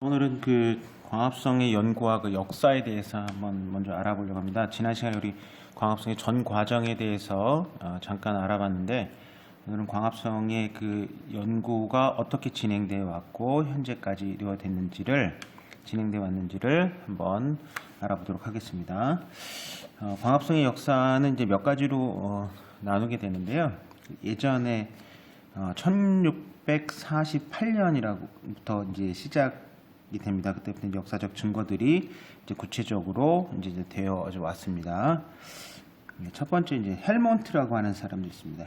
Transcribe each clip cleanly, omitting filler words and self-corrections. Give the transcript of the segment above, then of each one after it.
오늘은 그 광합성의 연구와 그 역사에 대해서 한번 먼저 알아보려고 합니다. 지난 시간에 우리 광합성의 전 과정에 대해서 잠깐 알아봤는데, 오늘은 광합성의 그 연구가 어떻게 진행되어 왔고 현재까지 진행되어 왔는지를 한번 알아보도록 하겠습니다. 광합성의 역사는 이제 몇 가지로 나누게 되는데요. 예전에 1648년이라부터 이제 시작이 됩니다. 그때부터 역사적 증거들이 이제 구체적으로 이제 되어 왔습니다. 첫 번째 이제 헬몬트라고 하는 사람도 있습니다.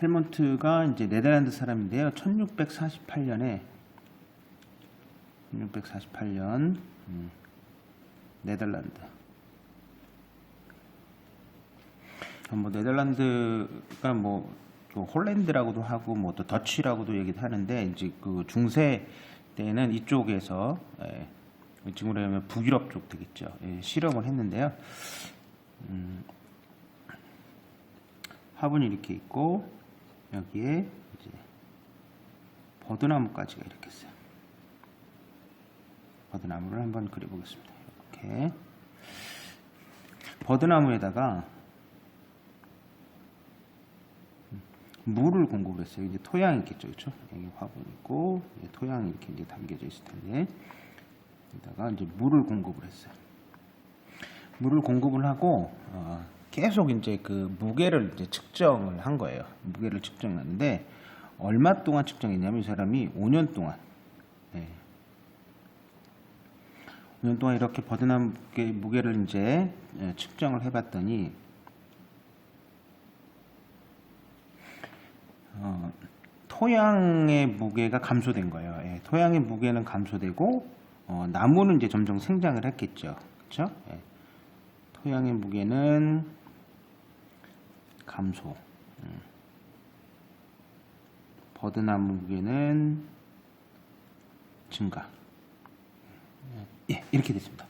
헬몬트가 이제 네덜란드 사람인데요. 1648년 네덜란드. 뭐 네덜란드가 뭐 홀랜드라고도 하고 뭐 또 더치라고도 얘기를 하는데, 이제 그 중세 때는 이쪽에서 지금으로 하면 북유럽 쪽 되겠죠. 실험을 했는데요. 화분이 이렇게 있고 여기에 이제 버드나무까지가 이렇게 있어요. 버드나무를 한번 그려보겠습니다. 이렇게 버드나무에다가 물을 공급을 했어요. 이제 토양이 있겠죠, 그렇죠? 여기 화분 있고 토양이 이렇게 이제 담겨져 있을 텐데, 여기다가 이제 물을 공급을 했어요. 물을 공급을 하고 계속 이제 그 무게를 이제 측정을 한 거예요. 무게를 측정했는데 얼마 동안 측정했냐면, 이 사람이 5년 동안, 5년 동안 이렇게 버드나무 무게를 이제 측정을 해봤더니 토양의 무게가 감소된 거예요. 토양의 무게는 감소되고 나무는 이제 점점 생장을 했겠죠. 그렇죠? 토양의 무게는 감소. 버드나무 무게는 증가. 이렇게 됐습니다.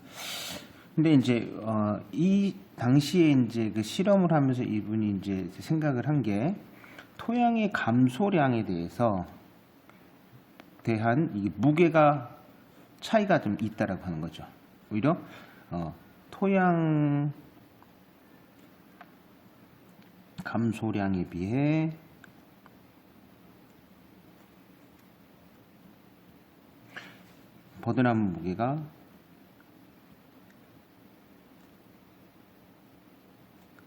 근데 이제 이 당시에 이제 그 실험을 하면서 이분이 이제 생각을 한 게, 토양의 감소량에 대한 이 무게가 차이가 좀 있다라고 하는 거죠. 오히려 토양 감소량에 비해 버드나무 무게가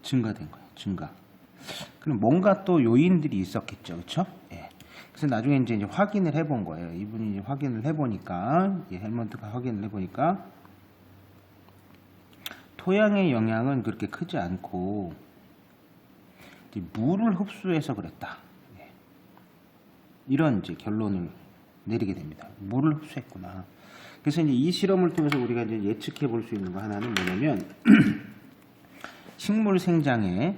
증가된 거예요. 증가. 그럼 뭔가 또 요인들이 있었겠죠, 그렇죠? 그래서 나중에 이제 확인을 해본 거예요. 이분이 이제 확인을 해보니까, 헬몬트가 확인을 해보니까 토양의 영향은 그렇게 크지 않고 이제 물을 흡수해서 그랬다. 이런 이제 결론을 내리게 됩니다. 물을 흡수했구나. 그래서 이제 이 실험을 통해서 우리가 이제 예측해 볼 수 있는 거 하나는 뭐냐면 식물 생장에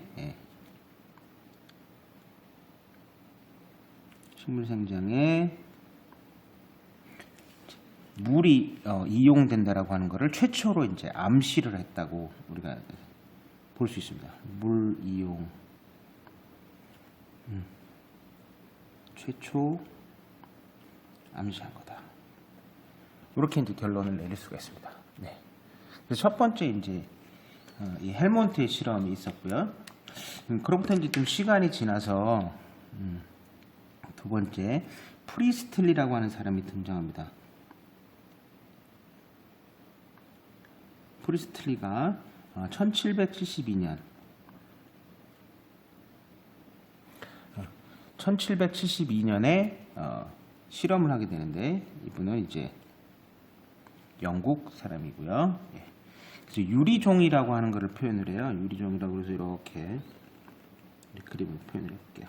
물이 이용된다라고 하는 것을 최초로 이제 암시를 했다고 우리가 볼 수 있습니다. 물 이용 최초 암시한 거다. 이렇게 이제 결론을 내릴 수가 있습니다. 그래서 첫 번째 이제 이 헬몬트의 실험이 있었고요. 그로부터 이제 좀 시간이 지나서 두 번째 프리스틀리라고 하는 사람이 등장합니다. 프리스틀리가 1772년에 실험을 하게 되는데, 이분은 이제 영국 사람이고요. 그래서 유리종이라고 하는 것을 표현을 해요. 유리종이라고 해서 이렇게 그림을 표현을 해볼게요.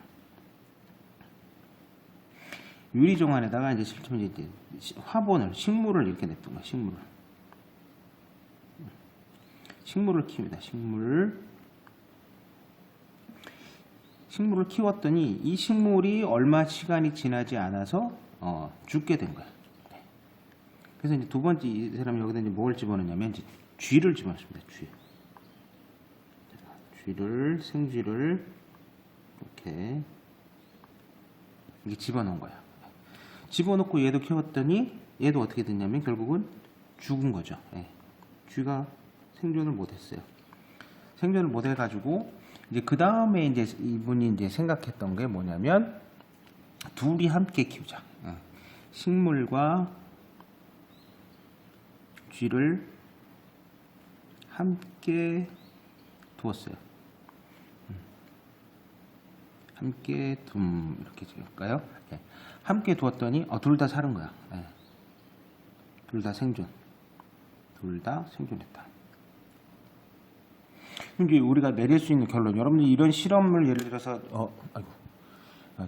유리종 안에다가 이제 실제로 이제 식물을 이렇게 냈던 거예요. 식물을 키웁니다. 식물을 키웠더니 이 식물이 얼마 시간이 지나지 않아서 죽게 된 거예요. 그래서 이제 두 번째 이 사람이 여기다 이제 뭘 집어넣냐면 이제 쥐를 집어넣습니다. 생쥐를 이렇게 이게 집어넣은 거야. 집어넣고 얘도 키웠더니 얘도 어떻게 됐냐면 결국은 죽은 거죠. 예. 쥐가 생존을 못했어요. 생존을 못해가지고 이제 그 다음에 이제 이분이 이제 생각했던 게 뭐냐면 둘이 함께 키우자. 식물과 쥐를 함께 두었어요. 함께 이렇게 지을까요? 네. 함께 두었더니 둘 다 사는 거야. 네. 둘 다 생존. 둘 다 생존했다. 이제 우리가 내릴 수 있는 결론. 여러분들이 이런 실험을 예를 들어서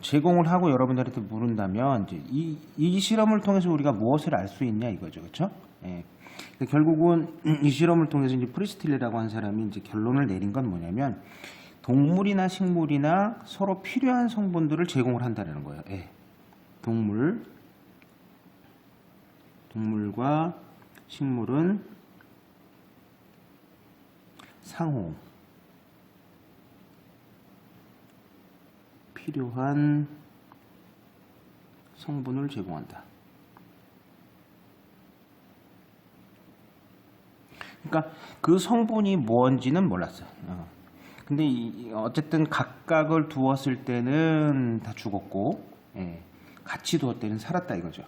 제공을 하고 여러분들한테 물은다면 이제 이 실험을 통해서 우리가 무엇을 알 수 있냐 이거죠, 그렇죠? 예. 결국은 이 실험을 통해서 이제 프리스틸레라고 한 사람이 이제 결론을 내린 건 뭐냐면 동물이나 식물이나 서로 필요한 성분들을 제공을 한다는 거예요. 예. 동물과 식물은 상호 필요한 성분을 제공한다. 그러니까 그 성분이 뭔지는 몰랐어요. 근데 어쨌든 각각을 두었을 때는 다 죽었고, 예, 같이 두었을 때는 살았다 이거죠.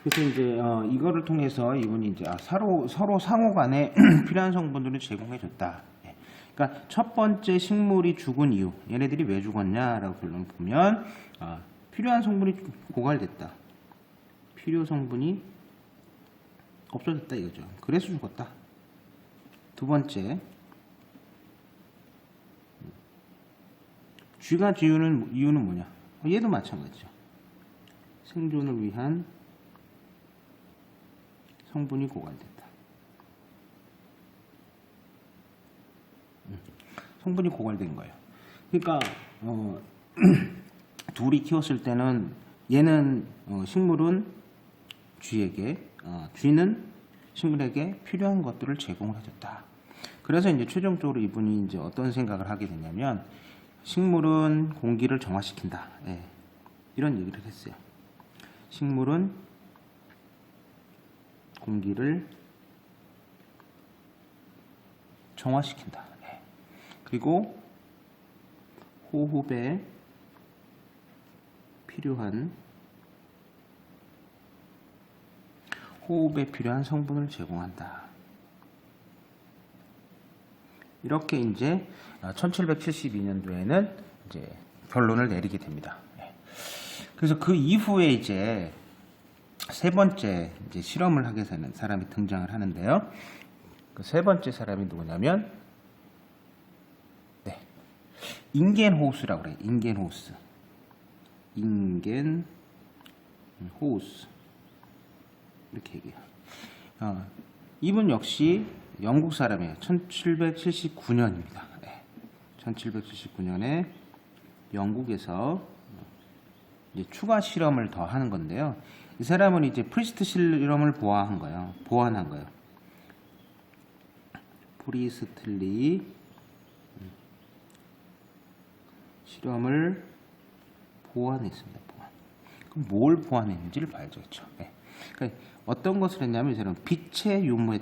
그래서 이제 이거를 통해서 이분이 이제 서로 상호 간에 필요한 성분들을 제공해줬다. 예. 그러니까 첫 번째 식물이 죽은 이유, 얘네들이 왜 죽었냐라고 결론을 보면 필요한 성분이 고갈됐다. 필요 성분이 없어졌다 이거죠. 그래서 죽었다. 두 번째, 쥐가 지우는 이유는 뭐냐? 얘도 마찬가지죠. 생존을 위한 성분이 고갈됐다. 성분이 고갈된 거예요. 그러니까 둘이 키웠을 때는 얘는 식물은 쥐에게, 쥐는 식물에게 필요한 것들을 제공을 해줬다. 그래서 이제 최종적으로 이분이 이제 어떤 생각을 하게 되냐면 식물은 공기를 정화시킨다. 예. 이런 얘기를 했어요. 식물은 공기를 정화시킨다. 예. 그리고 호흡에 필요한 성분을 제공한다. 이렇게 이제 1772년도에는 이제 결론을 내리게 됩니다. 그래서 그 이후에 이제 세 번째 이제 실험을 하게 되는 사람이 등장을 하는데요. 그 세 번째 사람이 누구냐면 잉겐호우스라고 그래요. 잉겐호우스. 이렇게 얘기해요. 이분 역시 영국 사람이에요. 1779년입니다. 1779년에 영국에서 이제 추가 실험을 더 하는 건데요. 이 사람은 이제 프리스트 실험을 보완한 거예요. 프리스틀리 실험을 보완했습니다. 그럼 뭘 보완했는지를 봐야죠. 그렇죠? 네. 그러니까 어떤 것을 했냐면 이 사람은 빛의 유무에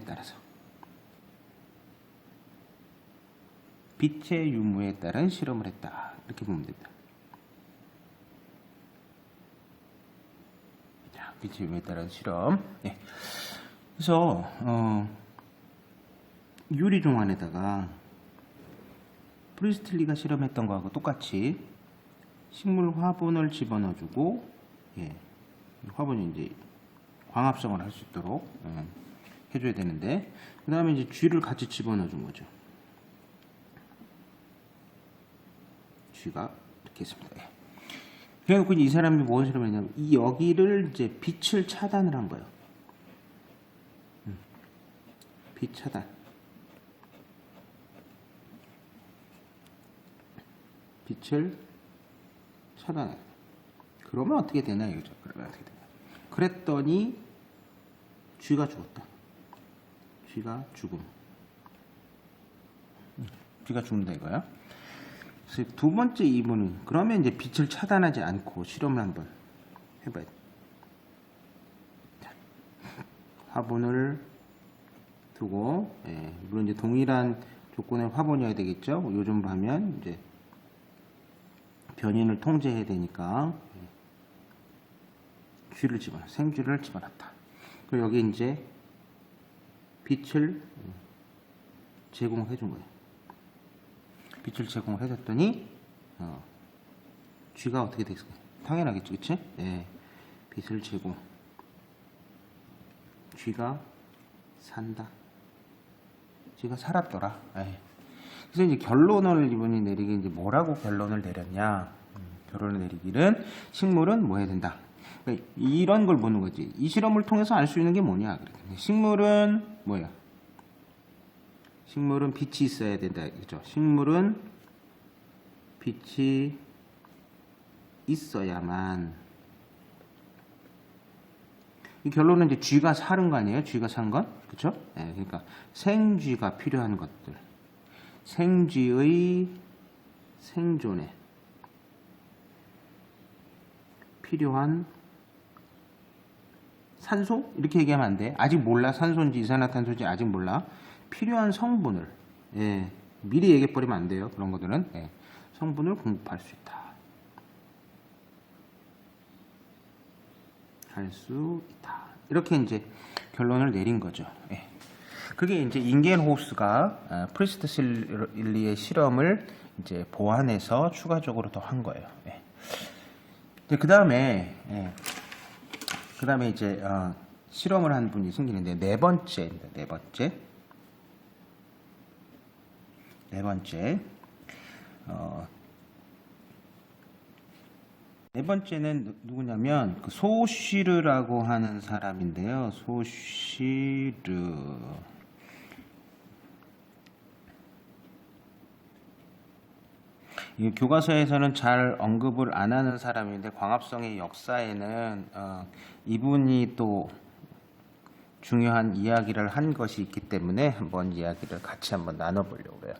따른 실험을 했다. 이렇게 보면 됩니다. 자, 빛의 유무에 따른 실험. 네. 그래서 유리종 안에다가 프리스틀리가 실험했던 거하고 똑같이 식물 화분을 집어넣어주고, 예, 화분이 이제 광합성을 할 수 있도록 해줘야 되는데, 그 다음에 이제 쥐를 같이 집어넣어준 거죠. 쥐가 이렇게 했습니다. 예. 그래갖고 이 사람이 무슨 실험을 했냐면 이 여기를 이제 빛을 차단을 한 거예요. 빛 차단. 빛을 차단해. 그러면 어떻게 되냐 이거죠. 그랬더니 쥐가 죽었다. 쥐가 죽는다 이거야. 그래서 두 번째 이분은 그러면 이제 빛을 차단하지 않고 실험을 한번 해봐야 돼. 자, 화분을 두고, 물론 이제 동일한 조건의 화분이어야 되겠죠. 요즘 하면 이제 변인을 통제해야 되니까 쥐를 집어넣어, 생쥐를 집어넣었다. 그리고 여기 이제 빛을 제공해 준 거예요. 빛을 제공을 해줬더니 쥐가 어떻게 됐을까요? 당연하겠죠, 그치? 네, 빛을 제공. 쥐가 산다. 쥐가 살았더라. 그래서 이제 결론을 이분이 내리기, 이제 뭐라고 결론을 내렸냐? 결론을 내리기는 식물은 뭐 해야 된다. 그러니까 이런 걸 보는 거지. 이 실험을 통해서 알 수 있는 게 뭐냐? 식물은 뭐야? 식물은 빛이 있어야 된다. 그죠? 식물은 빛이 있어야만. 이 결론은 이제 쥐가 사는 거 아니에요? 쥐가 산 건? 그쵸? 그러니까 생쥐가 필요한 것들. 생쥐의 생존에 필요한 산소? 이렇게 얘기하면 안 돼. 아직 몰라. 산소인지 이산화탄소인지 아직 몰라. 필요한 성분을, 미리 얘기해버리면 안 돼요. 그런 것들은. 성분을 공급할 수 있다. 할 수 있다. 이렇게 이제 결론을 내린 거죠. 그게 이제 잉겐호스가 프리스트실리의 실험을 이제 보완해서 추가적으로 더 한 거예요. 그 다음에 이제 실험을 한 분이 생기는데 네 번째입니다. 네 번째는 누구냐면 그 소쉬르라고 하는 사람인데요. 소쉬르. 이 교과서에서는 잘 언급을 안 하는 사람인데 광합성의 역사에는 이분이 또 중요한 이야기를 한 것이 있기 때문에 한번 이야기를 같이 한번 나눠보려고 해요.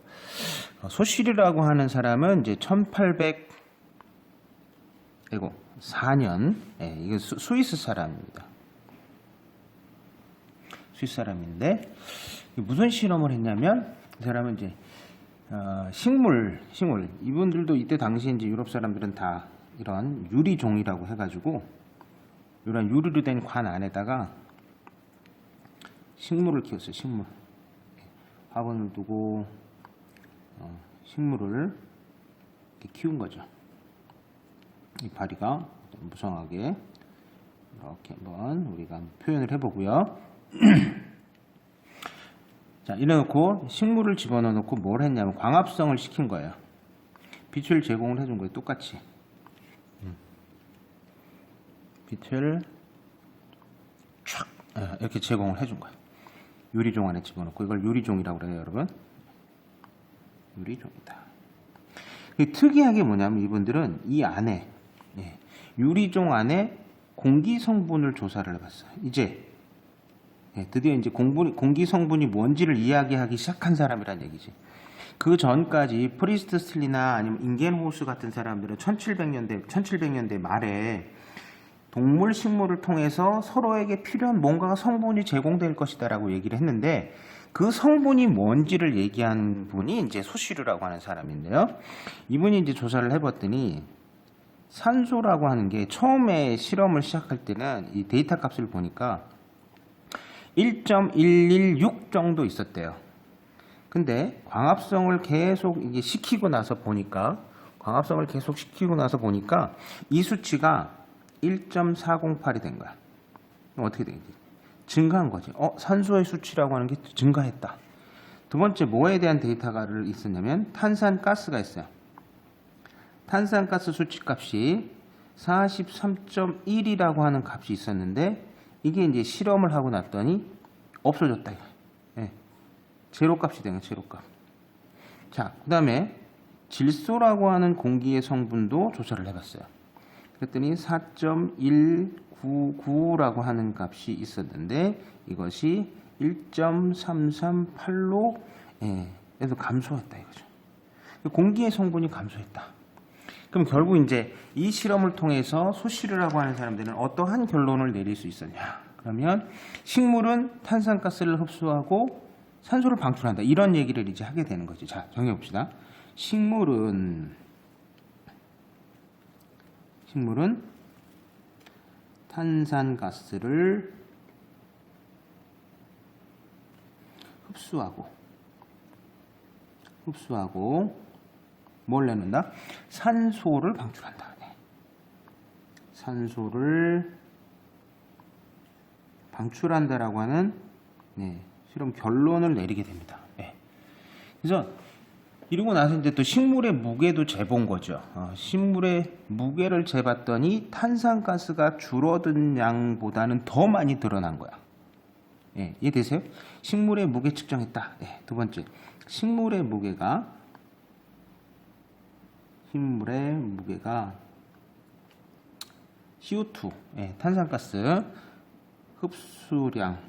소쉬르라고 하는 사람은 이제 1804년, 이게 스위스 사람입니다. 스위스 사람인데 무슨 실험을 했냐면 이 사람은 이제 식물 이분들도 이때 당시에 이제 유럽 사람들은 다 이런 유리종이라고 해가지고 이런 유리로 된 관 안에다가 식물을 키웠어요. 식물. 화분을 두고 식물을 이렇게 키운 거죠. 이 바리가 무성하게 이렇게 한번 우리가 표현을 해보고요. 자, 이래놓고 식물을 집어넣어 놓고 뭘 했냐면 광합성을 시킨 거예요. 빛을 제공을 해준 거예요. 똑같이. 빛을 촥 이렇게 제공을 해준 거예요. 유리종 안에 집어넣고 이걸 유리종이라고 그래요, 여러분. 유리종이다. 특이하게 뭐냐면 이분들은 이 안에 유리종 안에 공기 성분을 조사를 해봤어요. 이제 드디어 이제 공기 성분이 뭔지를 이야기하기 시작한 사람이란 얘기지. 그 전까지 프리스트슬리나 아니면 잉겐호스 같은 사람들은 1700년대 말에 동물 식물을 통해서 서로에게 필요한 뭔가가 성분이 제공될 것이다라고 얘기를 했는데 그 성분이 뭔지를 얘기한 분이 이제 소쉬르라고 하는 사람인데요. 이분이 이제 조사를 해봤더니 산소라고 하는 게 처음에 실험을 시작할 때는 이 데이터 값을 보니까 1.116 정도 있었대요. 근데 광합성을 계속 이게 시키고 나서 보니까 이 수치가 1.408이 된 거야. 그럼 어떻게 되겠지? 증가한 거지. 산소의 수치라고 하는 게 증가했다. 두 번째 뭐에 대한 데이터가 있었냐면 탄산가스가 있어요. 탄산가스 수치값이 43.1이라고 하는 값이 있었는데 이게 이제 실험을 하고 났더니 없어졌다. 제로 값이 되는 제로 값. 자, 그 다음에 질소라고 하는 공기의 성분도 조사를 해봤어요. 그랬더니 4.199라고 하는 값이 있었는데 이것이 1.338로 그래서 감소했다 이거죠. 공기의 성분이 감소했다. 그럼 결국 이제 이 실험을 통해서 소시르라고 하는 사람들은 어떠한 결론을 내릴 수 있었냐? 그러면 식물은 탄산가스를 흡수하고 산소를 방출한다. 이런 얘기를 이제 하게 되는 거죠. 자, 정해 봅시다. 식물은 탄산가스를 흡수하고 뭘 내는다? 산소를 방출한다. 네. 산소를 방출한다라고 하는 실험 결론을 내리게 됩니다. 네. 그래서 이러고 나서 이제 또 식물의 무게도 재본 거죠. 식물의 무게를 재봤더니 탄산가스가 줄어든 양보다는 더 많이 드러난 거야. 예, 이해되세요? 식물의 무게 측정했다. 네, 두 번째, 식물의 무게가 CO2, 탄산가스 흡수량보다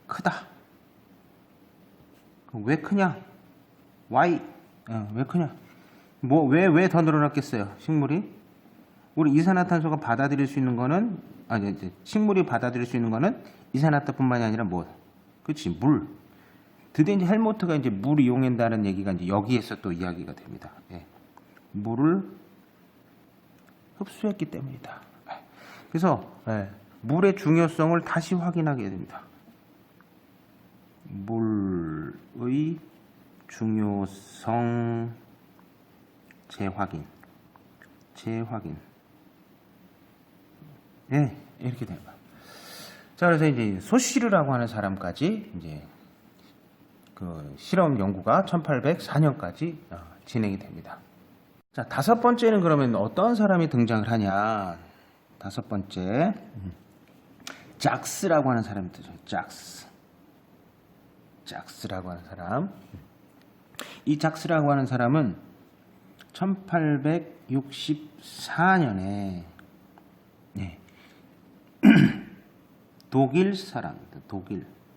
크다. 왜 크냐? Why? 왜 크냐? 왜 더 늘어났겠어요? 식물이? 우리 이산화탄소가 받아들일 수 있는 거는, 식물이 받아들일 수 있는 거는 이산화탄소뿐만이 아니라 그렇지, 물. 드디어 이제 헬모트가 이제 물 이용한다는 얘기가 이제 여기에서 또 이야기가 됩니다. 물을 흡수했기 때문이다. 그래서 물의 중요성을 다시 확인하게 됩니다. 물의 중요성 재확인. 이렇게 됩니다. 자, 그래서 이제 소시르라고 하는 사람까지 이제 그 실험 연구가 1804년까지 진행이 됩니다. 자, 다섯 번째는 그러면 어떤 사람이 등장을 하냐? 다섯 번째, 작스라고 하는 사람이 등장해요. 작스라고 하는 사람. 이 작스라고 하는 사람은 1864년에 독일 사람입니다.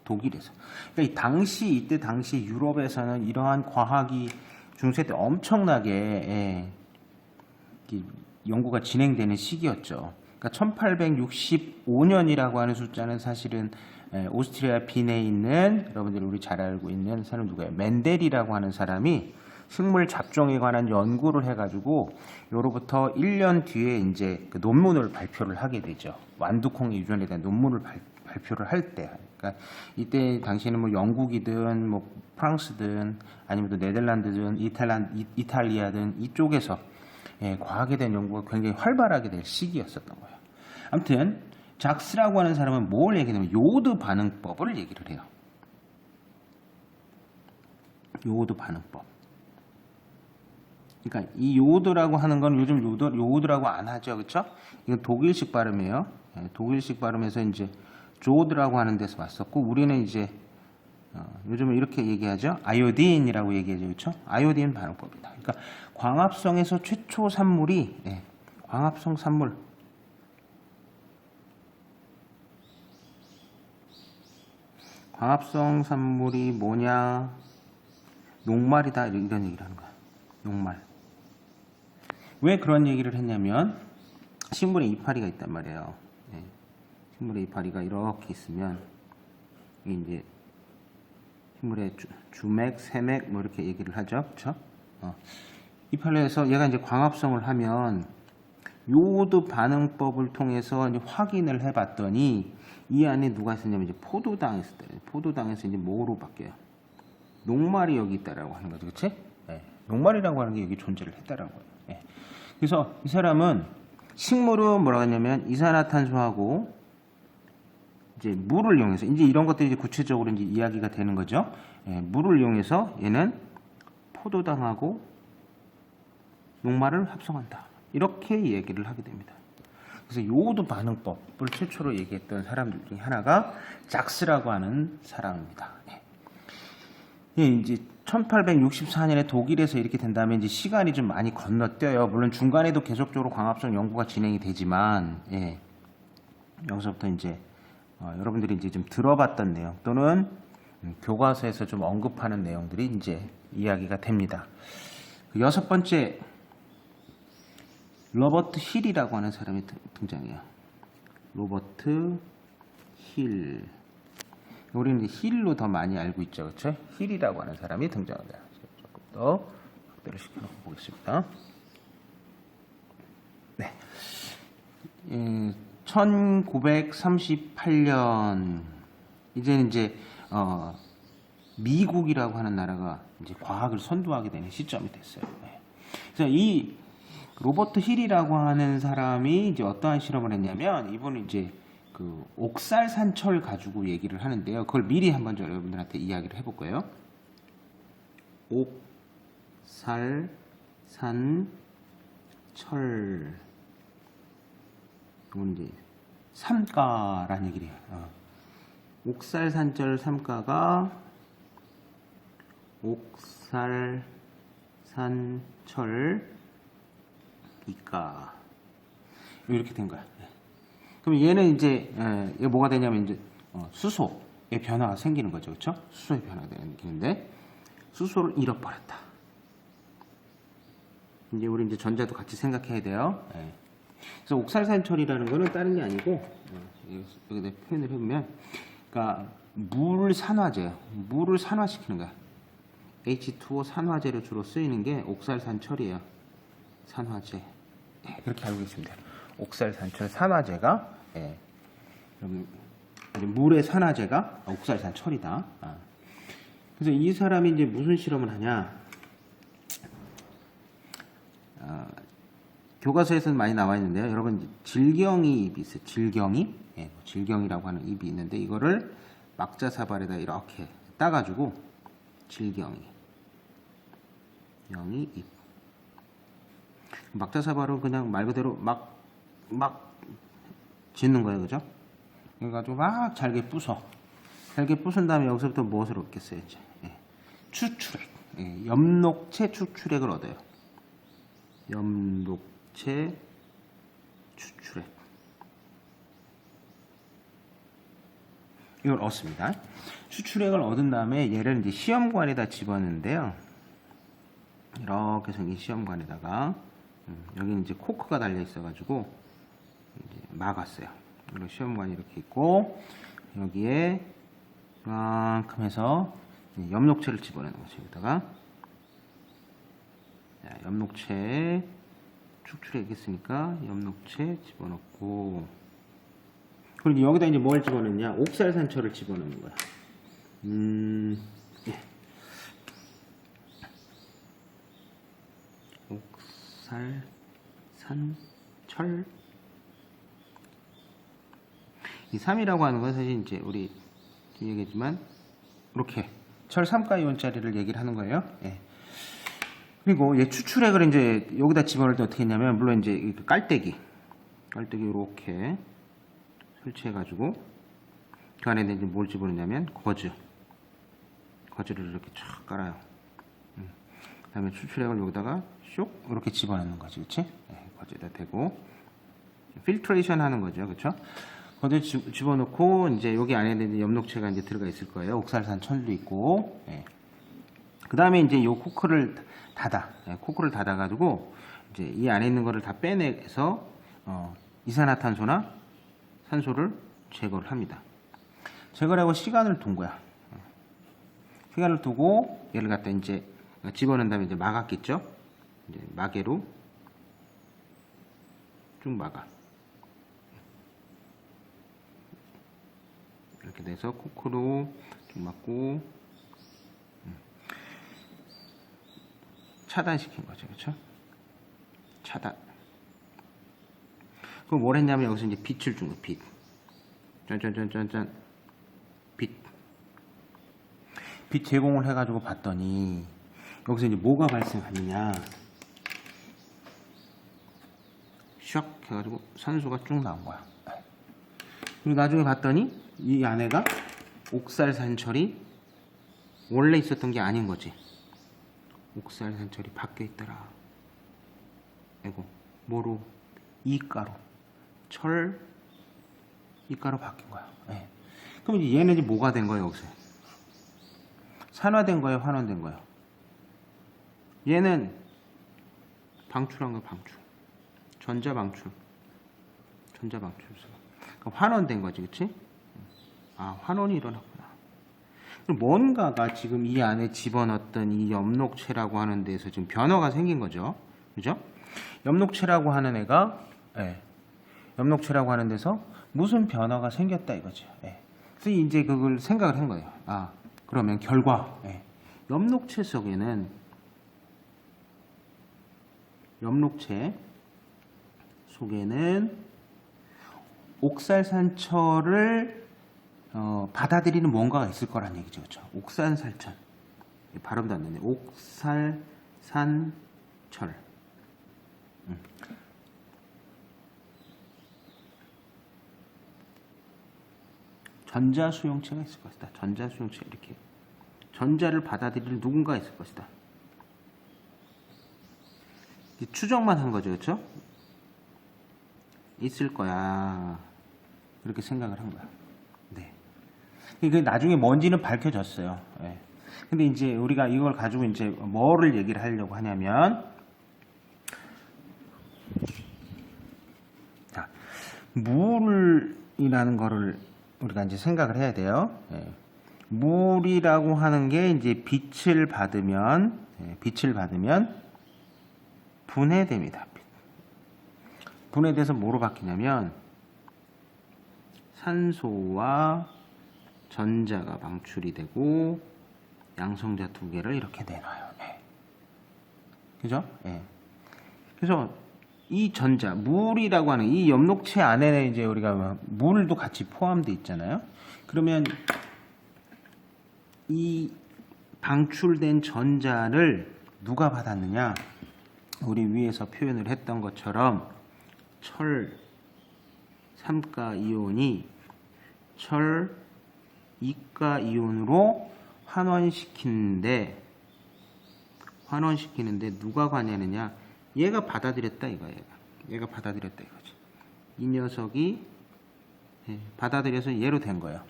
독일에서. 그러니까 이때 당시 유럽에서는 이러한 과학이 중세 때 엄청나게 연구가 진행되는 시기였죠. 그러니까 1865년이라고 하는 숫자는 사실은 오스트리아 빈에 있는, 여러분들이 우리 잘 알고 있는 사람 누구예요? 멘델이라고 하는 사람이 식물 잡종에 관한 연구를 해가지고 요로부터 1년 뒤에 이제 그 논문을 발표를 하게 되죠. 완두콩의 유전에 대한 논문을 발표를 할 때. 그러니까 이때 당시에는 뭐 영국이든 뭐 프랑스든 아니면 또 네덜란드든 이탈리아든 이쪽에서 과학에 대한 연구가 굉장히 활발하게 될 시기였었던 거예요. 아무튼 작스라고 하는 사람은 뭘 얘기하냐면 요오드 반응법을 얘기를 해요. 요오드 반응법. 그러니까 이 요오드라고 하는 건 요즘 요오드라고 안 하죠, 그렇죠? 이건 독일식 발음이에요. 독일식 발음에서 이제 조드라고 하는 데서 왔었고, 우리는 이제 요즘은 이렇게 얘기하죠. 아이오딘이라고 얘기하죠, 그렇죠? 아이오딘 반응법이다. 그러니까 광합성에서 최초 산물이 광합성 산물. 광합성 산물이 뭐냐? 녹말이다, 이런 얘기를 하는 거야. 녹말. 왜 그런 얘기를 했냐면 식물에 이파리가 있단 말이에요. 식물에 이파리가 이렇게 있으면 이제 식물의 주맥, 세맥 뭐 이렇게 얘기를 하죠, 그렇죠? 이파리에서 얘가 이제 광합성을 하면 요오드 반응법을 통해서 이제 확인을 해봤더니 이 안에 누가 있었냐면 이제 포도당이 있었다. 포도당에서 이제 뭐로 바뀌어요? 녹말이 여기 있다라고 하는 거죠, 그렇지? 녹말이라고 하는 게 여기 존재를 했다라고 해요. 그래서 이 사람은 식물은 뭐라고 했냐면 이산화탄소하고 이제 물을 이용해서 이제 이런 것들이 이제 구체적으로 이제 이야기가 되는 거죠. 물을 이용해서 얘는 포도당하고 녹말을 합성한다. 이렇게 얘기를 하게 됩니다. 그래서 요오드 반응법을 최초로 얘기했던 사람들 중에 하나가 작스라고 하는 사람입니다. 이제 1864년에 독일에서 이렇게 된 다음에 이제 시간이 좀 많이 건너뛰어요. 물론 중간에도 계속적으로 광합성 연구가 진행이 되지만, 여기서부터 이제 여러분들이 이제 좀 들어봤던 내용 또는 교과서에서 좀 언급하는 내용들이 이제 이야기가 됩니다. 그 6번째, 로버트 힐이라고 하는 사람이 등장해요. 로버트 힐. 우리는 힐로 더 많이 알고 있죠, 그렇죠? 힐이라고 하는 사람이 등장합니다. 조금 더 확대를 시켜놓고 보겠습니다. 네. 1938년 이제는 이제 미국이라고 하는 나라가 이제 과학을 선도하게 되는 시점이 됐어요. 네. 그래서 이 로버트 힐이라고 하는 사람이 이제 어떠한 실험을 했냐면 이분은 이제 그 옥살산철 가지고 얘기를 하는데요. 그걸 미리 한번 여러분들한테 이야기를 해볼 거예요. 옥살산철. 이건 이제 삼가라는 얘기를 해요. 옥살산철 삼가가 옥살산철 이가 이렇게 된 거야. 그럼 얘는 이제 이게 뭐가 되냐면 이제 수소의 변화가 생기는 거죠, 그렇죠? 수소의 변화가 생기는데 수소를 잃어버렸다. 이제 우리 이제 전자도 같이 생각해야 돼요. 네. 그래서 옥살산철이라는 거는 다른 게 아니고 여기다 표현을 해보면, 그러니까 물 산화제요. 물을 산화시키는 거야. H2O 산화제로 주로 쓰이는 게 옥살산철이에요. 산화제. 네, 그렇게 알고 계시면 돼요. 옥살산철 산화제가 물의 산화제가 옥살산철이다. 그래서 이 사람이 이제 무슨 실험을 하냐? 교과서에서는 많이 나와 있는데요. 여러분 질경이 잎이 있어요. 질경이, 질경이라고 하는 잎이 있는데 이거를 막자사발에다 이렇게 따가지고 질경이, 영이 잎. 막자사발은 그냥 말 그대로 막 짓는 거예요, 그죠? 그래가지고 막 잘게 부숴. 잘게 부순 다음에 여기서부터 무엇을 얻겠어요, 이제? 추출액. 엽록체 추출액을 얻어요. 엽록체 추출액. 이걸 얻습니다. 추출액을 얻은 다음에 얘를 이제 시험관에다 집어넣는데요. 이렇게 생긴 시험관에다가 여기 이제 코크가 달려 있어가지고 이제 막았어요. 그리고 시험관이 이렇게 있고 여기에 이만큼 해서 엽록체를 집어넣는 거죠. 여기다가 엽록체 축출액 있으니까 엽록체 집어넣고, 그리고 여기다 이제 뭘 집어넣냐? 옥살산철을 집어넣는 거야. 예. 옥살산철. 이 3이라고 하는 건 사실 이제 우리 얘기했지만 이렇게 철 3가이온짜리를 얘기를 하는 거예요. 예. 그리고 얘 추출액을 이제 여기다 집어넣을 때 어떻게 했냐면, 물론 이제 깔때기 이렇게 설치해가지고 그 안에 이제 뭘 집어넣냐면 거즈를 이렇게 쫙 깔아요. 그다음에 추출액을 여기다가 쇽 이렇게 집어넣는 거지, 그렇지? 네, 거즈에다 대고 필트레이션 하는 거죠, 그렇죠? 거기에 집어넣고 이제 여기 안에는 이제 엽록체가 이제 들어가 있을 거예요. 옥살산철도 있고. 예. 그 다음에 이제 요 코크를 코크를 닫아가지고 이제 이 안에 있는 거를 다 빼내서 이산화탄소나 산소를 제거를 합니다. 제거를 하고 시간을 둔 거야. 시간을 두고 얘를 갖다 이제 집어넣은 다음에 이제 막았겠죠. 이제 마개로 쭉 막아. 이렇게 돼서 코크로 쭉 막고 차단시킨 거죠, 그렇죠? 차단. 그럼 뭘 했냐면 여기서 이제 빛을 준 거예요. 빛. 짠짠짠짠짠. 빛 제공을 해가지고 봤더니 여기서 이제 뭐가 발생하느냐? 샥 해가지고 산소가 쭉 나온 거야. 그리고 나중에 봤더니 이 안에가 옥살산철이 원래 있었던 게 아닌 거지. 옥살산철이 바뀌어 있더라. 이거 뭐로? 이가로. 이가로 바뀐 거야. 네. 그럼 이제 얘는 이제 뭐가 된 거예요, 여기서? 산화된 거예요, 환원된 거예요? 얘는 방출한 거 방출. 전자 방출. 전자 방출. 그러니까 환원된 거지, 그치? 아, 환원이 일어났구나. 그럼 뭔가가 지금 이 안에 집어넣었던 이 엽록체라고 하는 데에서 지금 변화가 생긴 거죠. 그죠? 엽록체라고 하는 애가, 예. 엽록체라고 하는 데서 무슨 변화가 생겼다 이거죠. 예. 그래서 이제 그걸 생각을 한 거예요. 아, 그러면 결과, 예. 엽록체 속에는 옥살산철을 받아들이는 뭔가가 있을 거란 얘기죠. 그렇죠? 옥산살천. 발음도 안 되네. 옥살산철. 전자수용체가 있을 것이다. 전자수용체 이렇게. 전자를 받아들이는 누군가가 있을 것이다. 추정만 한 거죠. 그렇죠? 있을 거야. 그렇게 생각을 한 거야. 네. 이게 나중에 뭔지는 밝혀졌어요. 네. 근데 이제 우리가 이걸 가지고 이제 뭐를 얘기를 하려고 하냐면, 자, 물이라는 거를 우리가 이제 생각을 해야 돼요. 네. 물이라고 하는 게 이제 빛을 받으면 분해됩니다. 분해돼서 뭐로 바뀌냐면 산소와 전자가 방출이 되고 양성자 두 개를 이렇게 내놔요. 네. 그죠? 네. 그래서 이 전자, 물이라고 하는 이 엽록체 안에 이제 우리가 물도 같이 포함되어 있잖아요. 그러면 이 방출된 전자를 누가 받았느냐? 우리 위에서 표현을 했던 것처럼 철 3가 이온이 철 2가 이온으로 환원시키는데 누가 관여하느냐? 얘가 받아들였다 이거야. 얘가 받아들였다 이거지. 이 녀석이 받아들여서 얘로 된 거예요.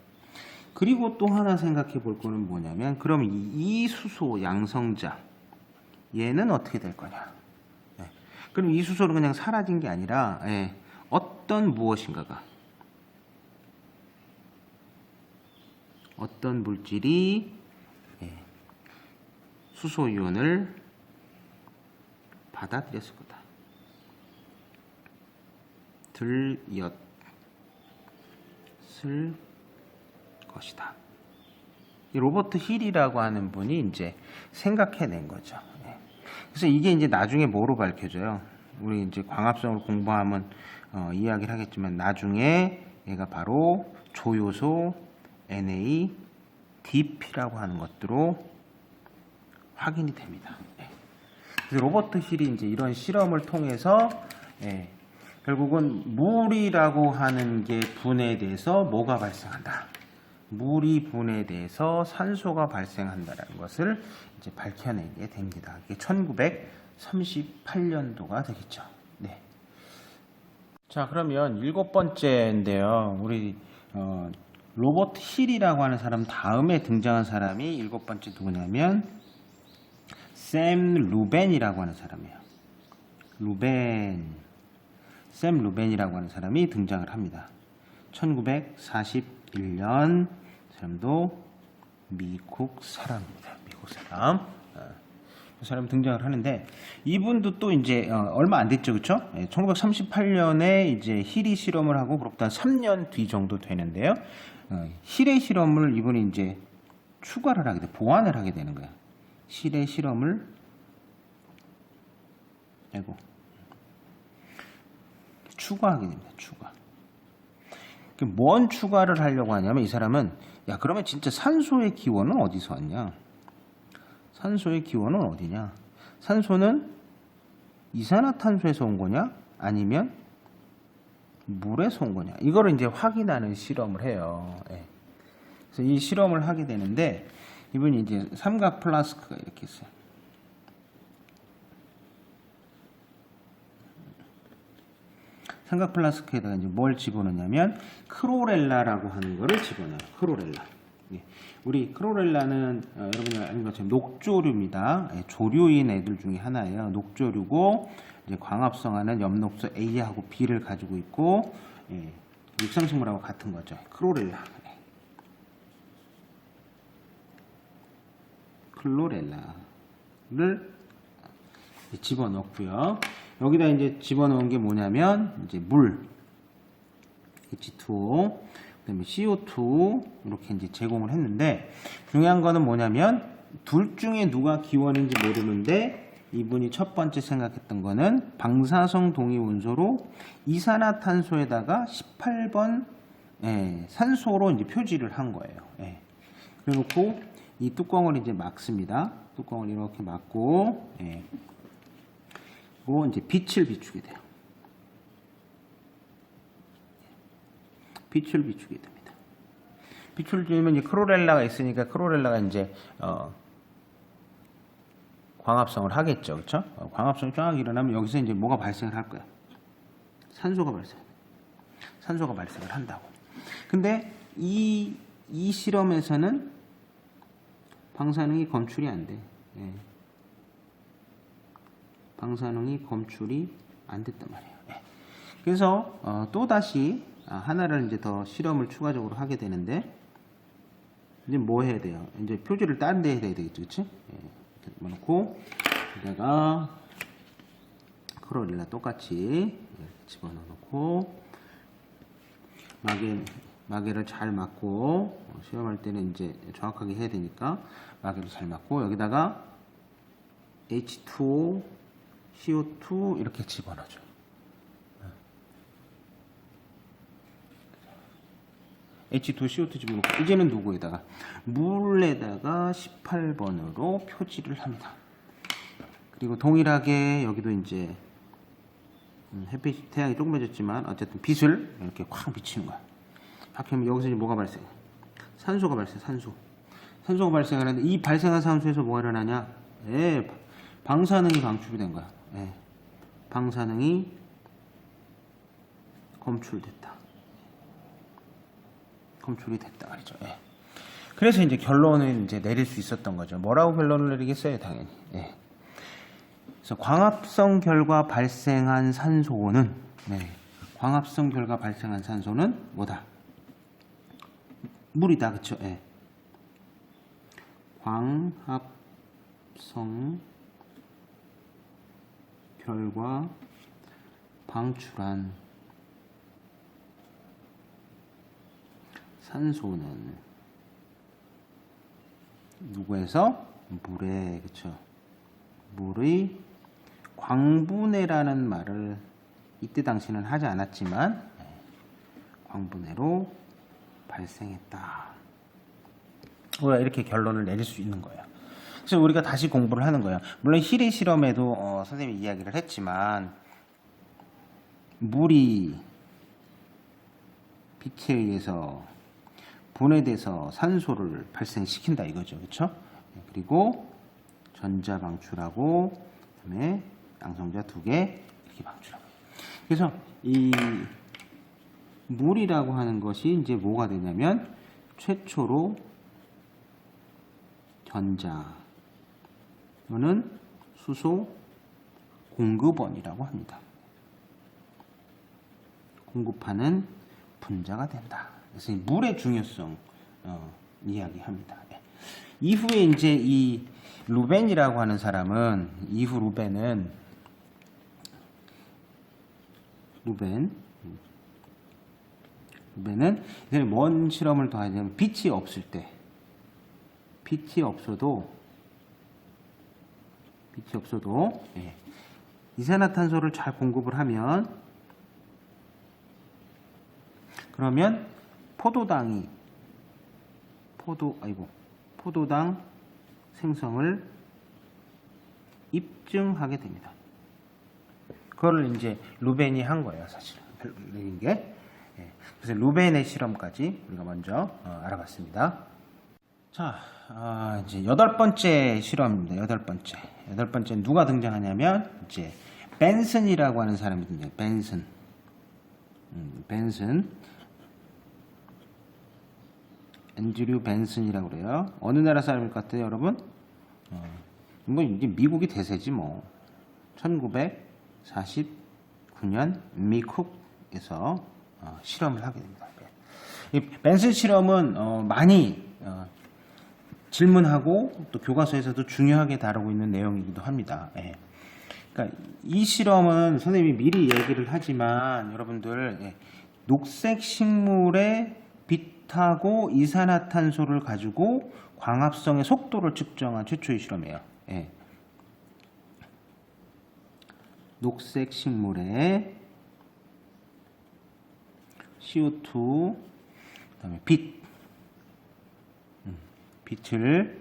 그리고 또 하나 생각해 볼 거는 뭐냐면, 그럼 이 수소 양성자 얘는 어떻게 될 거냐? 그럼 이 수소는 그냥 사라진 게 아니라 어떤 무엇인가가, 어떤 물질이 수소 이온을 받아들였을 거다. 들였을 것이다. 이 로버트 힐이라고 하는 분이 이제 생각해낸 거죠. 그래서 이게 이제 나중에 뭐로 밝혀져요? 우리 이제 광합성을 공부하면 이야기를 하겠지만, 나중에 얘가 바로 조요소 NADP라고 하는 것들로 확인이 됩니다. 그래서 로버트 힐이 이제 이런 실험을 통해서 결국은 물이라고 하는 게 분해돼서 뭐가 발생한다. 물이 분해돼서 산소가 발생한다는 것을 이제 밝혀내게 됩니다. 이게 1938년도가 되겠죠. 네. 자, 그러면 7번째인데요. 우리 로버트 힐이라고 하는 사람 다음에 등장한 사람이 7번째 누구냐면 샘 루벤이라고 하는 사람이에요. 샘 루벤이라고 하는 사람이 등장을 합니다. 1941년 사람도 미국 사람입니다. 미국 사람. 그 사람 등장을 하는데, 이분도 또 이제 얼마 안 됐죠, 그렇죠? 1938년에 이제 힐이 실험을 하고 그로부터 한 3년 뒤 정도 되는데요. 힐의 실험을 이분이 이제 추가를 하게 돼, 보완을 하게 되는 거야. 힐의 실험을 추가하게 됩니다. 추가. 뭔 추가를 하려고 하냐면, 이 사람은 야, 그러면 진짜 산소의 기원은 어디서 왔냐? 산소의 기원은 어디냐? 산소는 이산화탄소에서 온 거냐? 아니면 물에서 온 거냐? 이거를 이제 확인하는 실험을 해요. 그래서 이 실험을 하게 되는데, 이분이 이제 삼각 플라스크가 이렇게 있어요. 삼각 플라스크에다가 이제 뭘 집어넣냐면 크로렐라라고 하는 거를 집어넣어요. 크로렐라. 예. 우리 크로렐라는 여러분이 아는 것처럼 녹조류입니다. 예, 조류인 애들 중에 하나예요. 녹조류고 이제 광합성하는 엽록소 A하고 B를 가지고 있고 예, 육상식물하고 같은 거죠. 크로렐라. 예. 클로렐라를 집어넣고요. 여기다 이제 집어넣은 게 뭐냐면 이제 물 H2O 그다음에 CO2 이렇게 이제 제공을 했는데 중요한 거는 뭐냐면 둘 중에 누가 기원인지 모르는데 이분이 첫 번째 생각했던 거는 방사성 동위 원소로 이산화탄소에다가 18번 예, 산소로 이제 표지를 한 거예요. 예. 그래놓고 이 뚜껑을 이제 막습니다. 뚜껑을 이렇게 막고 예. 그리고 이제 빛을 비추게 돼요. 빛을 비추게 됩니다. 빛을 비추면 이제 크로렐라가 있으니까 크로렐라가 이제 광합성을 하겠죠, 그렇죠? 광합성이 쫙 일어나면 여기서 이제 뭐가 발생을 할 거야? 산소가 발생을 한다고. 근데 이 실험에서는 방사능이 검출이 안 돼. 예. 방사능이 검출이 안 됐단 말이에요. 예. 그래서 또 다시 하나를 이제 더 실험을 추가적으로 하게 되는데 이제 뭐 해야 돼요? 이제 표지를 다른 데 해야 되겠죠, 그렇지? 예. 이렇게 놓고 여기다가 크로렐라 똑같이 집어넣고 마개를 잘 막고 시험할 때는 이제 정확하게 해야 되니까 마개를 잘 막고 여기다가 H2O, CO2 이렇게 집어넣어줘. H2, CO2 집어넣고 이제는 누구에다가 물에다가 18번으로 표지를 합니다. 그리고 동일하게 여기도 이제 햇빛 태양이 조그매졌지만 어쨌든 빛을 이렇게 확 비치는 거야. 확 하면 여기서 이제 뭐가 발생해? 산소가 발생. 산소가 발생하는데 이 발생한 산소에서 뭐가 일어나냐? 예, 방사능이 방출이 된 거야. 예, 방사능이 검출이 됐다 말이죠. 예. 그래서 이제 결론을 이제 내릴 수 있었던 거죠. 뭐라고 결론을 내리겠어요, 당연히. 예. 그래서 광합성 결과 발생한 산소는 광합성 결과 발생한 산소는 뭐다? 물이다, 그쵸? 예. 광합성 결과 방출한 산소는 누구에서? 물에, 그쵸? 물의 광분해라는 말을 이때 당시는 하지 않았지만 광분해로 발생했다. 우리가 이렇게 결론을 내릴 수 있는 거예요. 그래서 우리가 다시 공부를 하는 거예요. 물론 힐의 실험에도 선생님이 이야기를 했지만 물이 빛에 의해서 분해돼서 산소를 발생시킨다 이거죠. 그렇죠? 그리고 전자 방출하고 그다음에 양성자 2개 이렇게 방출하고. 그래서 이 물이라고 하는 것이 이제 뭐가 되냐면 최초로 전자는 수소 공급원이라고 합니다. 공급하는 분자가 된다. 그래서 물의 중요성 이야기합니다. 이후에 이제 이 루벤이라고 하는 사람은 이후 루벤은 이제 뭔 실험을 더 하냐면 빛이 없어도 이산화탄소를 잘 공급을 하면 그러면 포도당 생성을 입증하게 됩니다. 그거를 이제 루벤이 한 거예요, 사실. 내린 게. 그래서 루벤의 실험까지 우리가 먼저 알아봤습니다. 자, 이제 8번째 실험입니다. 8번째 누가 등장하냐면 이제 벤슨이라고 하는 사람이 등장해요. 벤슨. 앤드류 벤슨이라고 그래요. 어느 나라 사람일 것 같아요, 여러분? 뭐 이제 미국이 대세지 뭐. 1949년 미국에서 실험을 하게 됩니다. 이 벤슨 실험은 많이 질문하고 또 교과서에서도 중요하게 다루고 있는 내용이기도 합니다. 예. 그러니까 이 실험은 선생님이 미리 얘기를 하지만 여러분들 녹색 식물의 빛하고 이산화탄소를 가지고 광합성의 속도를 측정한 최초의 실험이에요. 예. 녹색 식물의 CO2 그다음에 빛을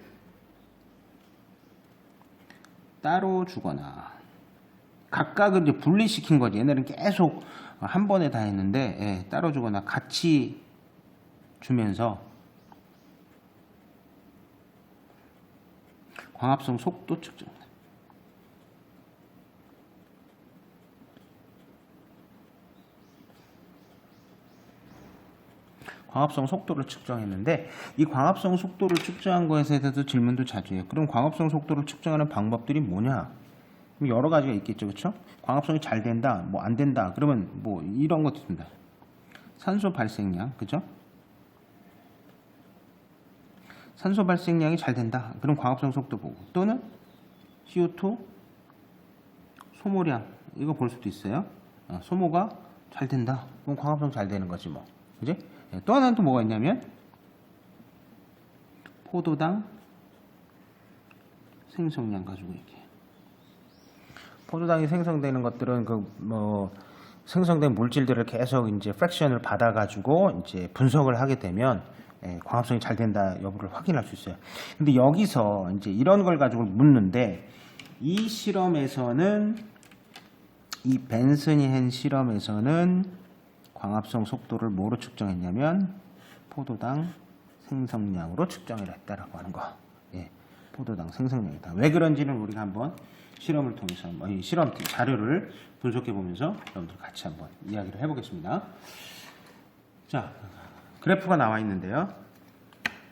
따로 주거나 각각을 이제 분리시킨 거지. 얘네는 계속 한 번에 다 했는데 따로 주거나 같이 주면서 광합성 속도 측정. 광합성 속도를 측정했는데 이 광합성 속도를 측정한 것에 대해서 질문도 자주 해요. 그럼 광합성 속도를 측정하는 방법들이 뭐냐? 여러 가지가 있겠죠, 그렇죠? 광합성이 잘 된다, 뭐 안 된다. 그러면 뭐 이런 것도 있습니다. 산소 발생량, 그죠? 산소 발생량이 잘 된다. 그럼 광합성 속도 보고 또는 CO2 소모량 이거 볼 수도 있어요. 소모가 잘 된다. 그럼 광합성 잘 되는 거지 뭐, 그지? 또 하나는 또 뭐가 있냐면 포도당 생성량 가지고 이렇게 포도당이 생성되는 것들은 생성된 물질들을 계속 이제 프랙션을 받아 가지고 이제 분석을 하게 되면 광합성이 잘 된다 여부를 확인할 수 있어요. 근데 여기서 이제 이런 걸 가지고 묻는데 이 실험에서는 이 벤슨이 한 실험에서는 광합성 속도를 뭐로 측정했냐면 포도당 생성량으로 측정을 했다라고 하는 거. 예, 포도당 생성량이다. 왜 그런지는 우리가 한번 실험을 통해서 이 실험 자료를 분석해 보면서 여러분들 같이 한번 이야기를 해보겠습니다. 자, 그래프가 나와 있는데요.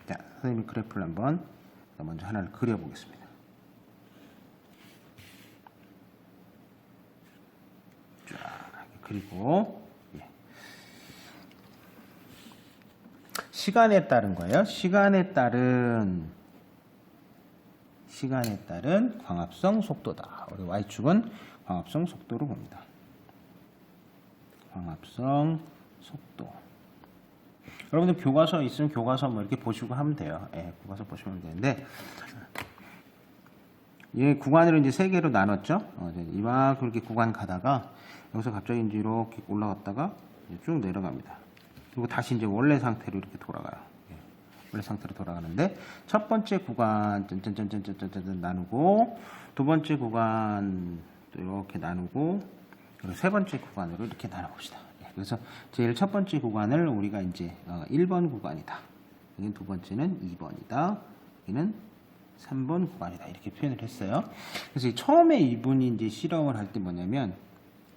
자, 선생님이 그래프를 한번 먼저 하나를 그려보겠습니다. 자, 그리고 시간에 따른 거예요. 시간에 따른 광합성 속도다. 우리 y축은 광합성 속도로 봅니다. 광합성 속도. 여러분들 교과서 있으면 교과서 뭐 이렇게 보시고 하면 돼요. 교과서 보시면 되는데 이 구간을 이제 세 개로 나눴죠. 이만큼 이렇게 구간 가다가 여기서 갑자기 이제 이렇게 올라갔다가 쭉 내려갑니다. 그리고 다시 이제 원래 상태로 이렇게 돌아가요. 원래 상태로 돌아가는데 첫 번째 구간 나누고 두 번째 구간 또 이렇게 나누고 그리고 세 번째 구간으로 이렇게 나눠봅시다. 그래서 제일 첫 번째 구간을 우리가 이제 1번 구간이다. 여기는 두 번째는 2번이다. 여기는 3번 구간이다. 이렇게 표현을 했어요. 그래서 처음에 이분이 이제 실험을 할 때 뭐냐면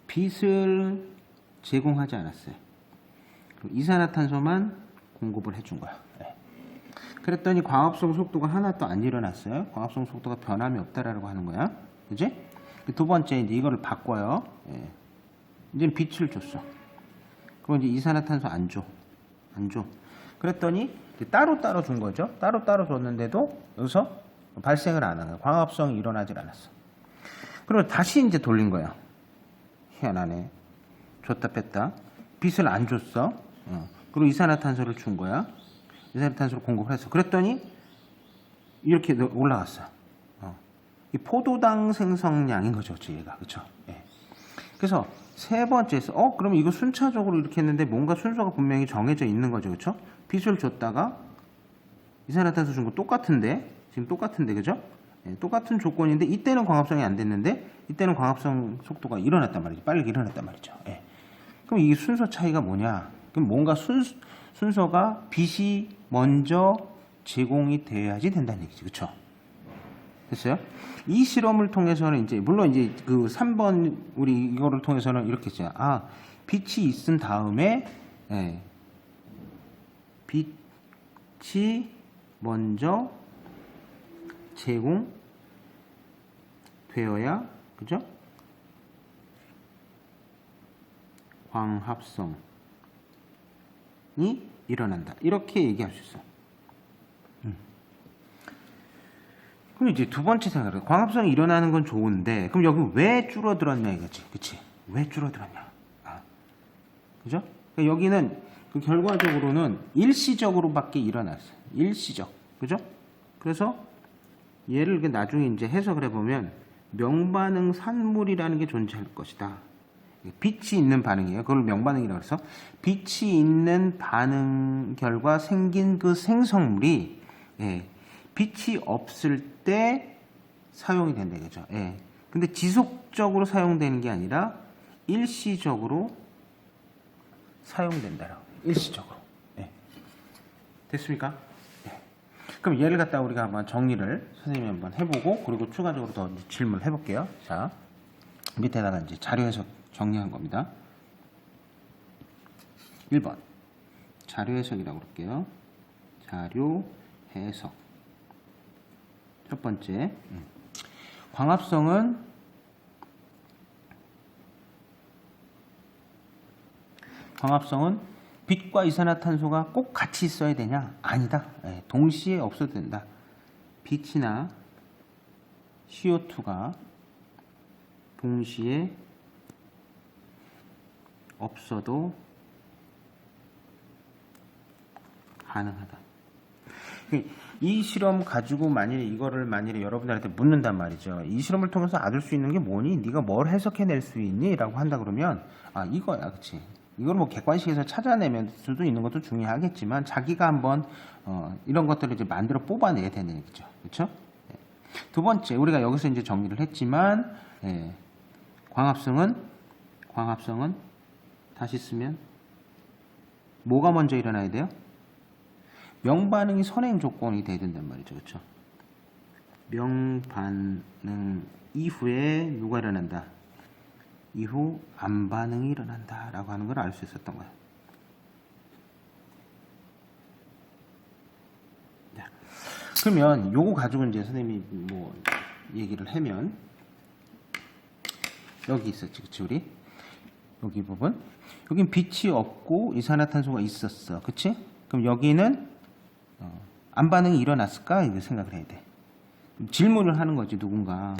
빛을 제공하지 않았어요. 이산화탄소만 공급을 해준 거야. 그랬더니 광합성 속도가 하나도 안 일어났어요. 광합성 속도가 변함이 없다라고 하는 거야. 그지? 두 번째 이제 이거를 바꿔요. 이제 빛을 줬어. 그럼 이제 이산화탄소 안 줘. 그랬더니 따로따로 준 거죠. 따로따로 줬는데도 여기서 발생을 안 하는 거야. 광합성이 일어나질 않았어. 그리고 다시 이제 돌린 거야. 희한하네. 줬다 뺐다. 빛을 안 줬어. 그리고 이산화탄소를 준 거야. 이산화탄소를 공급을 했어. 그랬더니 이렇게 올라갔어. 이 포도당 생성량인 거죠, 얘가. 그렇죠? 그래서 세 번째에서 그럼 이거 순차적으로 이렇게 했는데 뭔가 순서가 분명히 정해져 있는 거죠, 그렇죠? 빛을 줬다가 이산화탄소 준 거 똑같은데 지금 똑같은데, 그죠? 똑같은 조건인데 이때는 광합성이 안 됐는데 이때는 광합성 속도가 일어났단 말이죠. 빨리 일어났단 말이죠. 그럼 이 순서 차이가 뭐냐? 그럼 뭔가 순서가 빛이 먼저 제공이 돼야지 된다는 얘기죠. 그렇죠? 됐어요? 이 실험을 통해서는 이제 물론 이제 그 3번 우리 이거를 통해서는 이렇게 했어요. 빛이 있은 다음에 빛 빛이 먼저 제공되어야, 그죠? 광합성이 일어난다. 이렇게 얘기할 수 있어. 그럼 이제 두 번째 생각을, 광합성이 일어나는 건 좋은데, 그럼 여기 왜 줄어들었냐 이거지. 그치? 왜 줄어들었냐. 그죠? 그러니까 여기는 그 결과적으로는 일시적으로밖에 일어났어요. 일시적. 그죠? 그래서 얘를 이렇게 나중에 이제 해석을 해보면 명반응 산물이라는 게 존재할 것이다. 빛이 있는 반응이에요. 그걸 명반응이라고 해서 빛이 있는 반응 결과 생긴 그 생성물이 빛이 없을 때 사용이 된다 이거죠. 근데 지속적으로 사용되는 게 아니라 일시적으로 사용된다라고. 일시적으로. 됐습니까? 그럼 얘를 갖다 우리가 한번 정리를 선생님이 한번 해보고 그리고 추가적으로 더 질문을 해볼게요. 자, 밑에다가 이제 자료 해석 정리한 겁니다. 1번 자료 해석이라고 그럴게요. 자료 해석. 첫 번째, 광합성은 빛과 이산화탄소가 꼭 같이 있어야 되냐? 아니다. 동시에 없어도 된다. 빛이나 CO2가 동시에 없어도 가능하다. 이 실험 가지고 만일에 여러분들한테 묻는단 말이죠. 이 실험을 통해서 얻을 수 있는 게 뭐니? 네가 뭘 해석해낼 수 있니? 라고 한다 그러면 이거야. 그치? 이걸 뭐 객관식에서 찾아내면 수도 있는 것도 중요하겠지만 자기가 한번 이런 것들을 이제 만들어 뽑아내야 되는 얘기죠. 그렇죠? 두 번째, 우리가 여기서 이제 정리를 했지만 광합성은 다시 쓰면 뭐가 먼저 일어나야 돼요? 명반응이 선행 조건이 돼야 된단 말이죠. 그렇죠? 명반응 이후에 누가 일어난다? 이후 암반응이 일어난다 라고 하는 걸 알 수 있었던 거예요. 그러면 요거 가지고 이제 선생님이 뭐 얘기를 하면 여기 있었지, 그치? 우리 여기 부분 여긴 빛이 없고 이산화탄소가 있었어, 그치? 그럼 여기는 암반응이 일어났을까? 이거 생각을 해야 돼. 질문을 하는 거지, 누군가.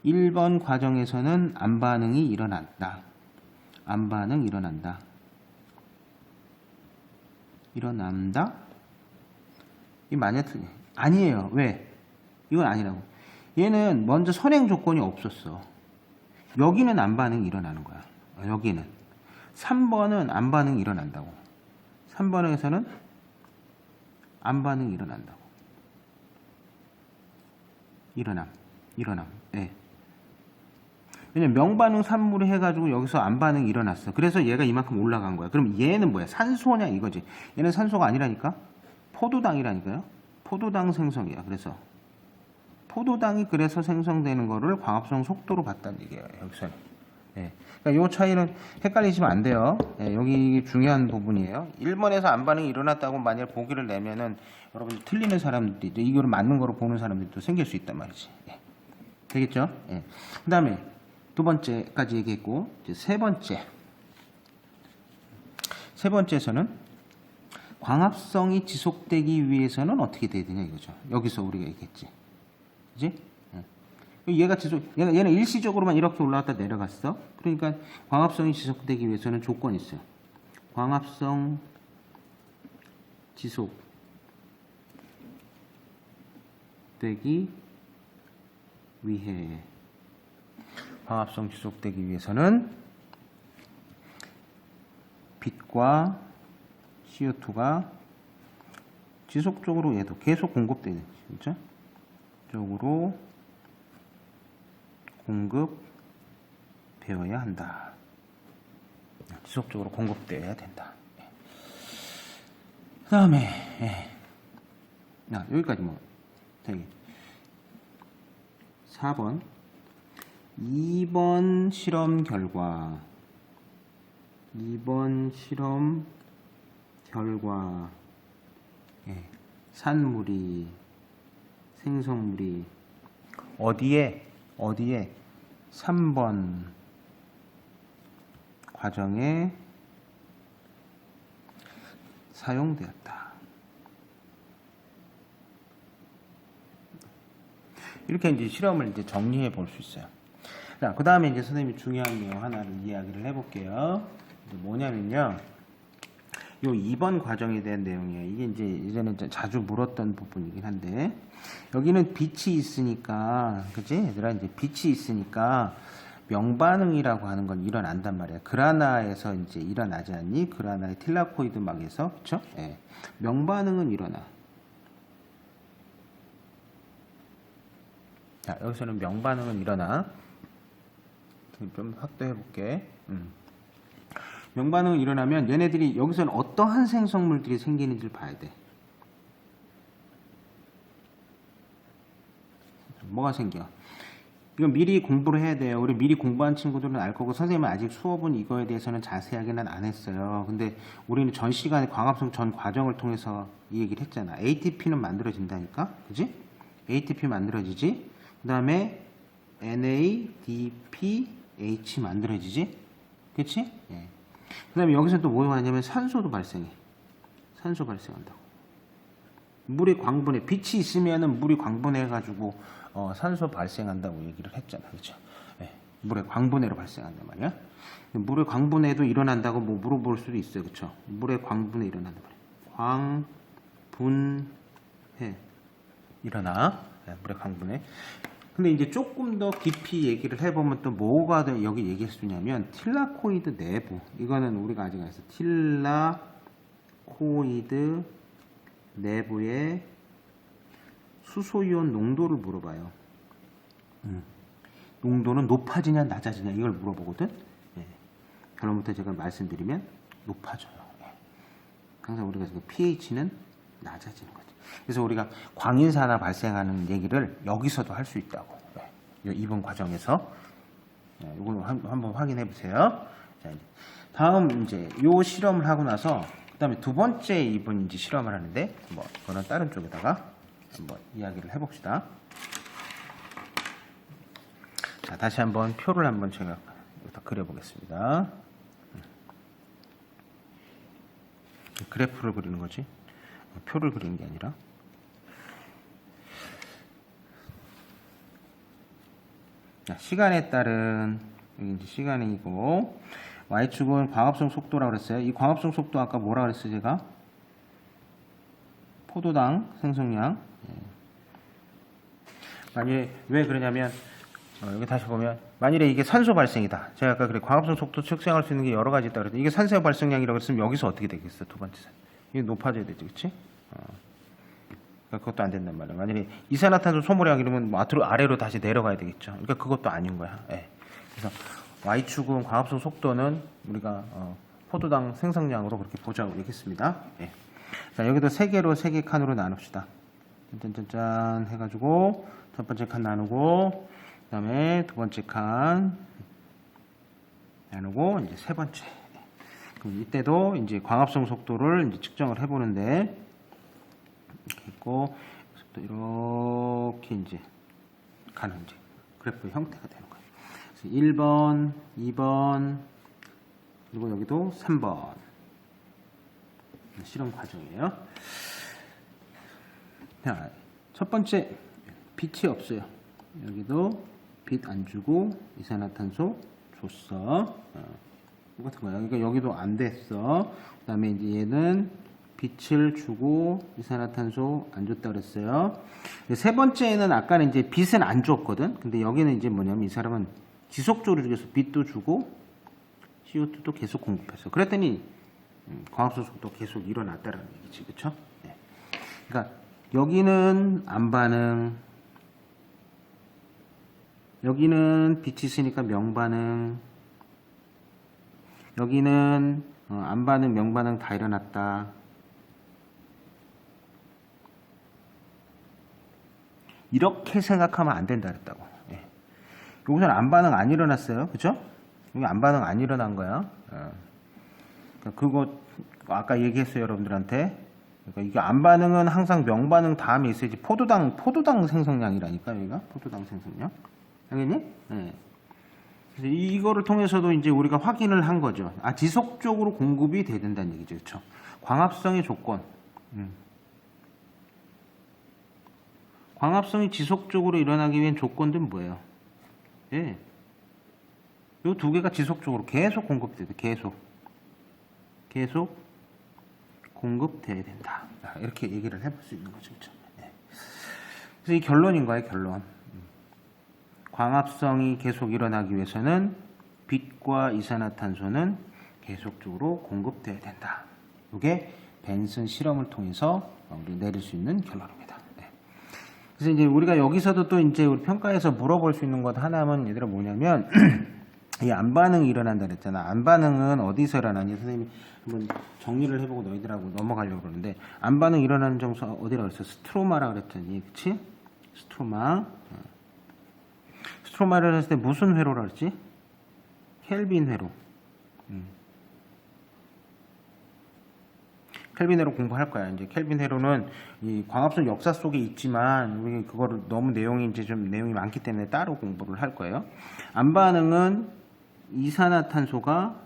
1번 과정에서는 암반응이 일어난다. 암반응 일어난다. 일어난다? 이 만약 아니에요. 왜? 이건 아니라고. 얘는 먼저 선행 조건이 없었어. 여기는 암반응이 일어나는 거야. 여기는. 3번은 암반응이 일어난다고. 3번에서는 암반응이 일어난다고. 일어남. 예. 왜냐면 명반응 산물을 해가지고 여기서 암반응이 일어났어. 그래서 얘가 이만큼 올라간 거야. 그럼 얘는 뭐야? 산소냐 이거지. 얘는 산소가 아니라니까? 포도당이라니까요. 포도당 생성이야. 그래서 포도당이 그래서 생성되는 거를 광합성 속도로 봤다는 얘기예요. 여기서는. 그러니까 요 차이는 헷갈리시면 안 돼요. 여기 중요한 부분이에요. 1번에서 암반응이 일어났다고 만약 보기를 내면은 여러분 틀리는 사람들이 이거를 맞는 거로 보는 사람들도 생길 수 있단 말이지. 되겠죠? 그 다음에 두 번째까지 얘기했고 이제 세 번째에서는 광합성이 지속되기 위해서는 어떻게 돼야 되냐 이거죠. 여기서 우리가 얘기했지. 그지? 얘는 일시적으로만 이렇게 올라갔다 내려갔어. 그러니까 광합성이 지속되기 위해서는 조건이 있어요. 광합성 지속되기 위해 광합성 지속되기 위해서는 빛과 CO2가 지속적으로 얘도 계속 공급되는 진짜 적으로 공급되어야 한다. 지속적으로 공급되어야 된다. 그 다음에 여기까지 뭐 되게 4번 2번 실험 결과 산물이, 생성물이 어디에 3번 과정에 사용되었다. 이렇게 이제 실험을 이제 정리해 볼 수 있어요. 자, 그 다음에 이제 선생님이 중요한 내용 하나를 이야기를 해볼게요. 이제 뭐냐면요. 요 2번 과정에 대한 내용이에요. 이게 이제 이제는 자주 물었던 부분이긴 한데, 여기는 빛이 있으니까, 그치? 얘들아, 이제 빛이 있으니까 명반응이라고 하는 건 일어난단 말이야. 그라나에서 이제 일어나지 않니? 그라나의 틸라코이드 막에서, 그쵸? 예. 명반응은 일어나. 자, 여기서는 명반응은 일어나. 좀 확대해 볼게. 명반응이 일어나면 얘네들이 여기서는 어떠한 생성물들이 생기는지를 봐야 돼. 뭐가 생겨? 이건 미리 공부를 해야 돼요. 우리 미리 공부한 친구들은 알 거고, 선생님은 아직 수업은 이거에 대해서는 자세하게는 안 했어요. 근데 우리는 전 시간에 광합성 전 과정을 통해서 이 얘기를 했잖아. ATP는 만들어진다니까? 그지? ATP 만들어지지? 그 다음에 NADPH 만들어지지? 그치? 예. 그 다음에 여기서 또 뭐가 하냐면 산소도 발생해. 산소 발생한다고. 물이 광분해. 빛이 있으면은 물이 광분해가지고 산소 발생한다고 얘기를 했잖아. 그쵸? 예. 물의 광분해로 발생한단 말이야. 물의 광분해도 일어난다고 뭐 물어볼 수도 있어요. 그쵸? 물의 광분해 일어난단 말이야. 광분해. 일어나. 예, 물의 광분해. 근데 이제 조금 더 깊이 얘기를 해보면 또 뭐가 여기 얘기할 수 있냐면 틸라코이드 내부, 이거는 우리가 아직 안 했어. 틸라코이드 내부의 수소이온 농도를 물어봐요. 농도는 높아지냐 낮아지냐 이걸 물어보거든. 예. 결론부터 제가 말씀드리면 높아져요. 예. 항상 우리가 지금 pH는 낮아지는 거죠. 그래서 우리가 광인산화 발생하는 얘기를 여기서도 할 수 있다고. 네. 이번 과정에서 이걸 한번 확인해 보세요. 자, 다음 이제 요 실험을 하고 나서 그다음에 두 번째 이분 이제 실험을 하는데 뭐 그거는 다른 쪽에다가 한번 이야기를 해봅시다. 자, 다시 한번 표를 한번 제가 여기다 그려보겠습니다. 그래프를 그리는 거지. 표를 그리는 게 아니라. 자, 시간에 따른, 여기 이제 시간이고, y축은 광합성 속도라고 그랬어요. 이 광합성 속도 아까 뭐라 그랬어요, 제가? 포도당 생성량. 만약에, 왜 그러냐면, 여기 다시 보면, 만일에 이게 산소 발생이다. 제가 아까 그래, 광합성 속도 측정할 수 있는 게 여러 가지 있다 그랬더니, 이게 산소 발생량이라고 했으면 여기서 어떻게 되겠어, 두 번째. 이게 높아져야 되지, 그치? 그러니까 그것도 안 된단 말이야. 만약에 이산화탄소 소모량 이러면 뭐 아래로 다시 내려가야 되겠죠. 그러니까 그것도 아닌 거야. 예. 그래서 y축은 광합성 속도는 우리가 포도당 생성량으로 그렇게 보자고 얘기했습니다. 예. 자, 여기도 세 개 칸으로 나눕시다. 짠짠짠 해가지고 첫 번째 칸 나누고, 그 다음에 두 번째 칸 나누고, 이제 세 번째. 그럼 이때도 이제 광합성 속도를 이제 측정을 해보는데, 이렇게 있고, 또 이렇게 이제 가는 이제 그래프 형태가 되는 거예요. 그래서 1번, 2번, 그리고 여기도 3번 실험 과정이에요. 자, 첫 번째 빛이 없어요. 여기도 빛 안 주고 이산화탄소 줬어. 똑같은 거야. 그러니까 여기도 안 됐어. 그 다음에 이제 얘는 빛을 주고 이산화탄소 안 줬다 그랬어요. 세 번째는 아까는 이제 빛은 안 줬거든. 근데 여기는 이제 뭐냐면 이 사람은 지속적으로 계속 빛도 주고 CO2도 계속 공급했어. 그랬더니 광합성 속도 계속 일어났다라는 얘기지, 그렇죠? 네. 그러니까 여기는 안 반응, 여기는 빛이 있으니까 명반응, 여기는 안 반응, 명반응 다 일어났다. 이렇게 생각하면 안 된다 그랬다고. 예. 여기서는 안 반응 안 일어났어요, 그렇죠? 여기 안 반응 안 일어난 거야. 그거 아까 얘기했어요, 여러분들한테. 그러니까 이게 안 반응은 항상 명반응 다음에 있어야지. 포도당 생성량이라니까 여기가 포도당 생성량. 알겠니? 네. 그래서 이거를 통해서도 이제 우리가 확인을 한 거죠. 아, 지속적으로 공급이 돼야 된다는 얘기죠. 그렇죠? 광합성의 조건. 광합성이 지속적으로 일어나기 위한 조건들은 뭐예요? 예. 이 두 개가 지속적으로 계속 공급돼야 돼. 계속 공급돼야 된다. 이렇게 얘기를 해볼 수 있는 거죠. 그렇죠? 예. 그래서 이 결론인 거예요. 결론. 광합성이 계속 일어나기 위해서는 빛과 이산화탄소는 계속적으로 공급돼야 된다. 이게 벤슨 실험을 통해서 우리 내릴 수 있는 결론입니다. 네. 그래서 이제 우리가 여기서도 또 이제 우리 평가에서 물어볼 수 있는 것 하나는 얘들아 뭐냐면 이 안반응이 일어난다 그랬잖아. 안반응은 어디서 일어나니? 선생님이 한번 정리를 해보고 너희들하고 넘어가려고 그러는데 안반응 일어나는 장소 어디라고 그랬어? 스트로마라 그랬더니 그치? 스트로마를 했을 때 무슨 회로라 그랬지? 켈빈 회로. 켈빈 회로 공부할 거야. 이제 켈빈 회로는 이 광합성 역사 속에 있지만 우리 그거를 너무 내용이 많기 때문에 따로 공부를 할 거예요. 안반응은 이산화탄소가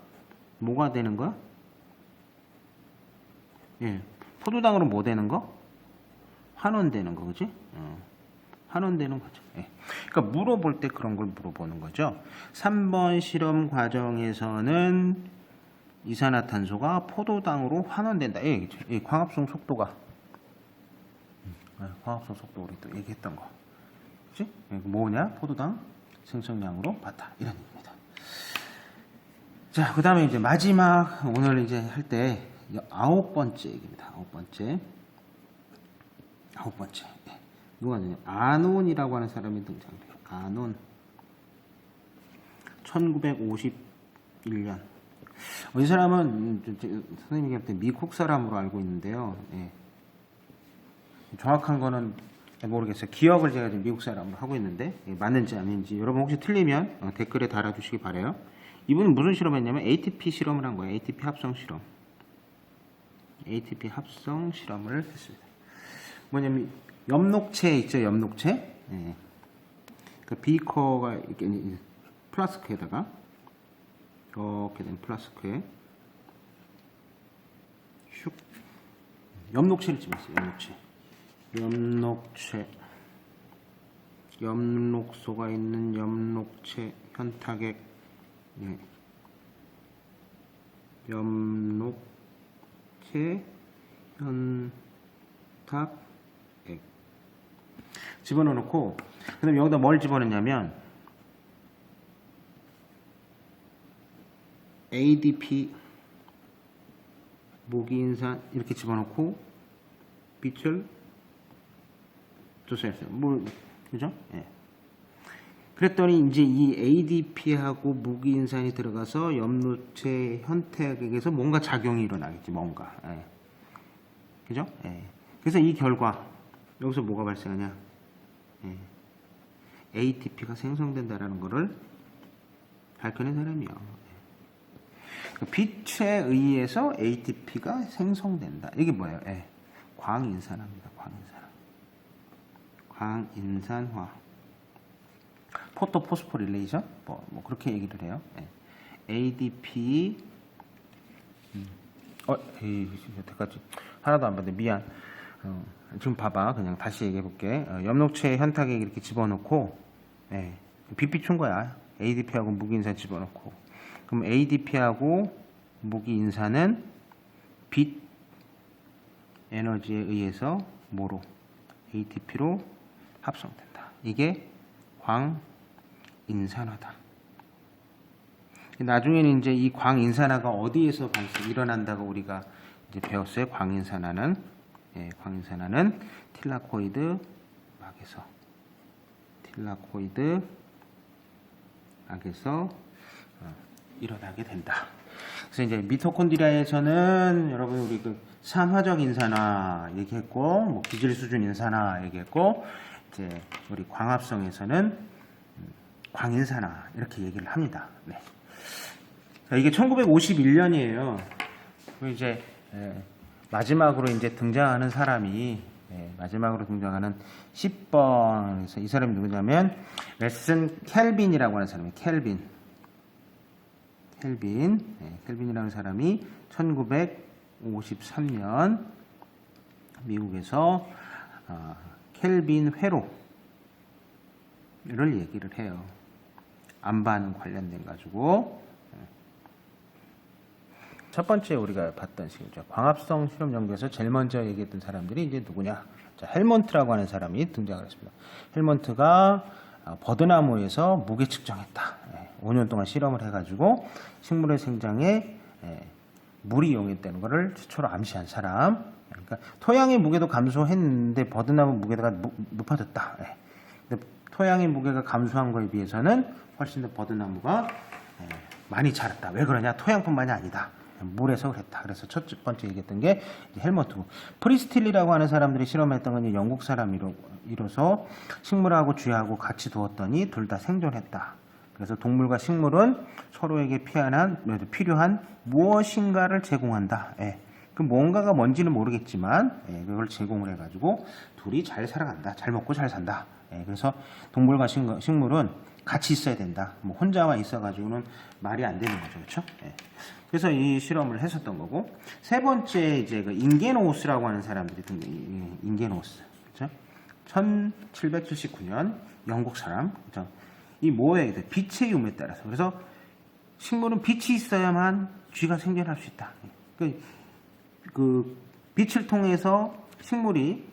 뭐가 되는 거야? 예. 포도당으로 뭐 되는 거? 환원되는 거, 그지? 환원되는 거죠. 예. 그러니까 물어볼 때 그런 걸 물어보는 거죠. 3번 실험 과정에서는 이산화탄소가 포도당으로 환원된다. 예, 예, 광합성 속도가 광합성 속도 우리 또 얘기했던 거, 그렇지? 뭐냐? 포도당 생성량으로 봤다. 이런 얘기입니다. 자, 그 다음에 이제 마지막 오늘 이제 할 때 9번째 얘기입니다. 9번째. 누가 되냐? 아논이라고 하는 사람이 등장해요. 아논. 1951년. 이 사람은 선생님한테 미국 사람으로 알고 있는데요. 예. 정확한 거는 모르겠어요. 기억을 제가 지금 미국 사람으로 하고 있는데 맞는지 아닌지 여러분 혹시 틀리면 댓글에 달아주시기 바래요. 이분은 무슨 실험을 했냐면 ATP 실험을 한 거예요. ATP 합성 실험. ATP 합성 실험을 했습니다. 뭐냐면 엽록체 있죠, 엽록체. 예. 그 비커가 이렇게 플라스크에다가 이렇게 된 플라스크에 슉 엽록체를 집었어요. 엽록소가 있는 엽록체 현탁액. 예. 엽록체 현탁 집어넣고 그다음에 여기다 뭘 집어넣냐면 ADP 무기인산 이렇게 집어넣고 빛을 조사했어요. 그죠? 예. 그랬더니 이제 이 ADP하고 무기인산이 들어가서 엽록체 현택에서 뭔가 작용이 일어나겠지. 뭔가. 예. 그죠? 예. 그래서 이 결과 여기서 뭐가 발생하냐? 예. ATP가 생성된다라는 것을 밝혀낸 사람이요. 예. 빛에 의해서 ATP가 생성된다. 이게 뭐예요? 예. 광인산화입니다. 광인산화. 포토포스포릴레이션? 뭐 그렇게 얘기를 해요. 예. ADP 여태까지 하나도 안 봤는데 미안. 지금 봐봐. 그냥 다시 얘기해 볼게. 엽록체 현탁에 이렇게 집어넣고, 예, 빛비춘 거야. ADP하고 무기인산 집어넣고. 그럼 ADP하고 무기인산은 빛 에너지에 의해서 뭐로? ATP로 합성된다. 이게 광인산화다. 나중에는 이제 이 광인산화가 어디에서 일어난다고 우리가 이제 배웠어요. 광인산화는 틸라코이드 막에서 일어나게 된다. 그래서 이제 미토콘드리아에서는 여러분 우리 그 산화적 인산화 얘기했고, 뭐 기질 수준 인산화 얘기했고, 이제 우리 광합성에서는 광인산화 이렇게 얘기를 합니다. 네. 자, 이게 1951년이에요. 이제 마지막으로 이제 등장하는 사람이 마지막으로 등장하는 10번. 그래서 이 사람이 누구냐면 웨슨 켈빈이라고 하는 사람이에요. 켈빈이라는 사람이 1953년 미국에서 켈빈 회로를 얘기를 해요. 안반 관련된 가지고. 첫 번째 우리가 봤던 식이죠. 광합성 실험 연구에서 제일 먼저 얘기했던 사람들이 이제 누구냐? 자, 헬몬트라고 하는 사람이 등장을 했습니다. 헬몬트가 버드나무에서 무게 측정했다. 5년 동안 실험을 해가지고 식물의 생장에 물이 이용했다는 것을 최초로 암시한 사람. 그러니까 토양의 무게도 감소했는데 버드나무 무게가 높아졌다. 근데 토양의 무게가 감소한 거에 비해서는 훨씬 더 버드나무가 많이 자랐다. 왜 그러냐? 토양뿐만이 아니다. 물에서 그랬다. 그래서 첫 번째 얘기했던 게 헬머트고, 프리스틸리라고 하는 사람들이 실험했던 건 영국 사람이로서 식물하고 쥐하고 같이 두었더니 둘 다 생존했다. 그래서 동물과 식물은 서로에게 필요한 무엇인가를 제공한다. 그 뭔가가 뭔지는 모르겠지만 그걸 제공을 해가지고 둘이 잘 살아간다. 잘 먹고 잘 산다. 그래서 동물과 식물은 같이 있어야 된다. 뭐 혼자만 있어가지고는 말이 안 되는 거죠, 그렇죠? 그래서 이 실험을 했었던 거고, 세 번째 이제 그 인게노우스라고 하는 사람들이 인게노우스, 그렇죠? 1779년 영국 사람, 그렇죠? 이 뭐에 빛의 유무에 따라서, 그래서 식물은 빛이 있어야만 쥐가 생존할 수 있다. 그 빛을 통해서 식물이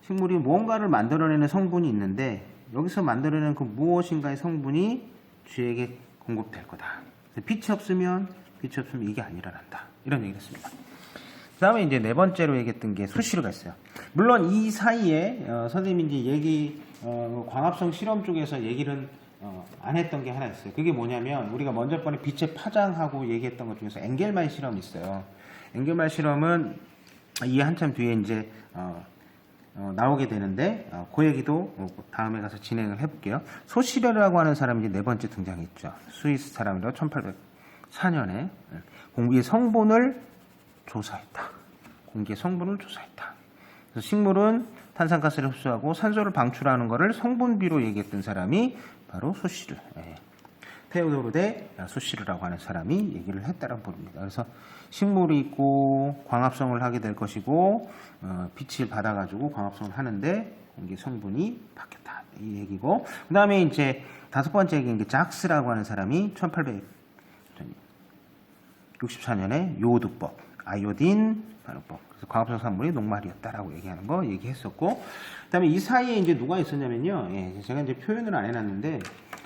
무언가를 만들어내는 성분이 있는데, 여기서 만들어내는 그 무엇인가의 성분이 쥐에게 공급될 거다. 빛이 없으면 이게 안 일어난다. 이런 얘기를 했습니다. 그 다음에 이제 네 번째로 얘기했던 게 수시르가 있어요. 물론 이 사이에 선생님이 이제 광합성 실험 쪽에서 얘기를 안 했던 게 하나 있어요. 그게 뭐냐면 우리가 먼저 번에 빛의 파장하고 얘기했던 것 중에서 엥겔만 실험이 있어요. 엥겔만 실험은 이 한참 뒤에 이제 나오게 되는데 그 얘기도 다음에 가서 진행을 해볼게요. 소시르라고 하는 사람이 이제 네 번째 등장했죠. 스위스 사람이라고 1804년에 공기의 성분을 조사했다. 그래서 식물은 탄산가스를 흡수하고 산소를 방출하는 것을 성분비로 얘기했던 사람이 바로 소시르. 테오도르 데 소시르라고 하는 사람이 얘기를 했다라고 봅니다. 그래서 식물이 있고 광합성을 하게 될 것이고 빛을 받아가지고 광합성을 하는데 공기 성분이 바뀌었다. 이 얘기고, 그 다음에 이제 다섯 번째 얘기인 게 작스라고 하는 사람이 1864년에 요오드법, 아이오딘 반응법, 그래서 광합성 산물이 녹말이었다라고 얘기하는 거 얘기했었고, 그 다음에 이 사이에 이제 누가 있었냐면요. 제가 이제 표현을 안 해놨는데,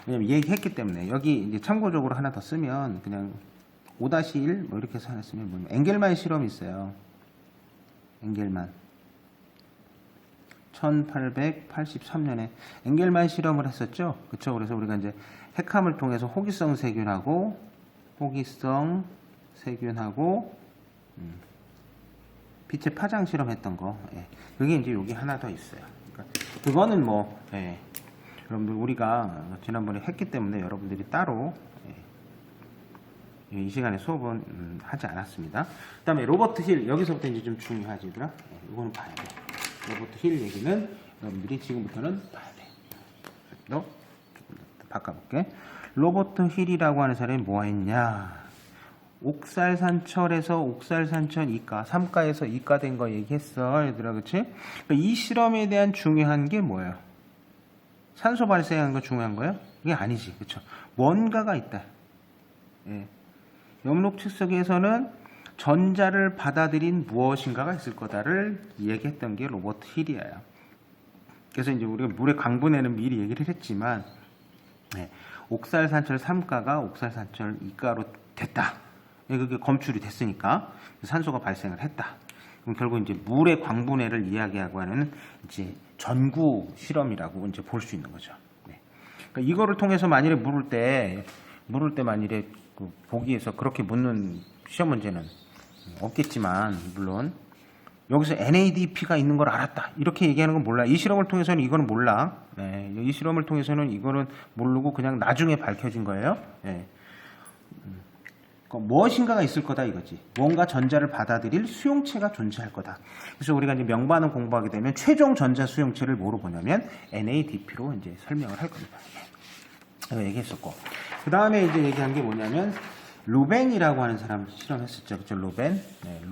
왜냐면 얘기했기 때문에 여기 이제 참고적으로 하나 더 쓰면 그냥 5-1 뭐 이렇게 해서 하나 쓰면 뭐 엥겔만 실험이 있어요. 엥겔만 1883년에 엥겔만 실험을 했었죠. 그쵸? 그래서 우리가 이제 핵함을 통해서 호기성 세균하고 빛의 파장 실험했던 거. 그게 이제 여기 하나 더 있어요. 그러니까 그거는 뭐 여러분들 우리가 지난번에 했기 때문에 여러분들이 따로 이 시간에 수업은 하지 않았습니다. 그 다음에 로버트 힐, 여기서부터 이제 좀 중요하지, 얘들아. 이거는 봐야 돼. 로버트 힐 얘기는 여러분들이 지금부터는 봐야 돼. 너 바꿔볼게. 로버트 힐이라고 하는 사람이 뭐 했냐? 옥살산철에서 옥살산철 이가, 3가에서 2가 된 거 얘기했어, 얘들아, 그치? 그러니까 이 실험에 대한 중요한 게 뭐예요? 산소 발생하는 거 중요한 거예요? 이게 아니지, 그쵸? 뭔가가 있다. 염록 측석에서는 전자를 받아들인 무엇인가가 있을 거다를 얘기했던 게 로버트 힐이에요. 그래서 이제 우리가 물의 강분에는 미리 얘기를 했지만, 옥살산철 3가가 옥살산철 2가로 됐다. 그게 검출이 됐으니까 산소가 발생을 했다. 그럼 결국 이제 물의 광분해를 이야기하고 하는 이제 전구 실험이라고 이제 볼 수 있는 거죠. 그러니까 이거를 통해서 만일에 물을 때 만일에 그 보기에서 그렇게 묻는 시험 문제는 없겠지만, 물론 여기서 NADP가 있는 걸 알았다 이렇게 얘기하는 건 몰라. 이 실험을 통해서는 이거는 몰라. 이 실험을 통해서는 이거는 모르고 그냥 나중에 밝혀진 거예요. 무엇인가가 있을 거다 이거지. 뭔가 전자를 받아들일 수용체가 존재할 거다. 그래서 우리가 이제 명반응 공부하게 되면 최종 전자 수용체를 뭐로 보냐면 NADP로 이제 설명을 할 겁니다. 이거 얘기했었고. 그 다음에 이제 얘기한 게 뭐냐면 루벤이라고 하는 사람 실험했었죠. 그죠? 루벤. 네,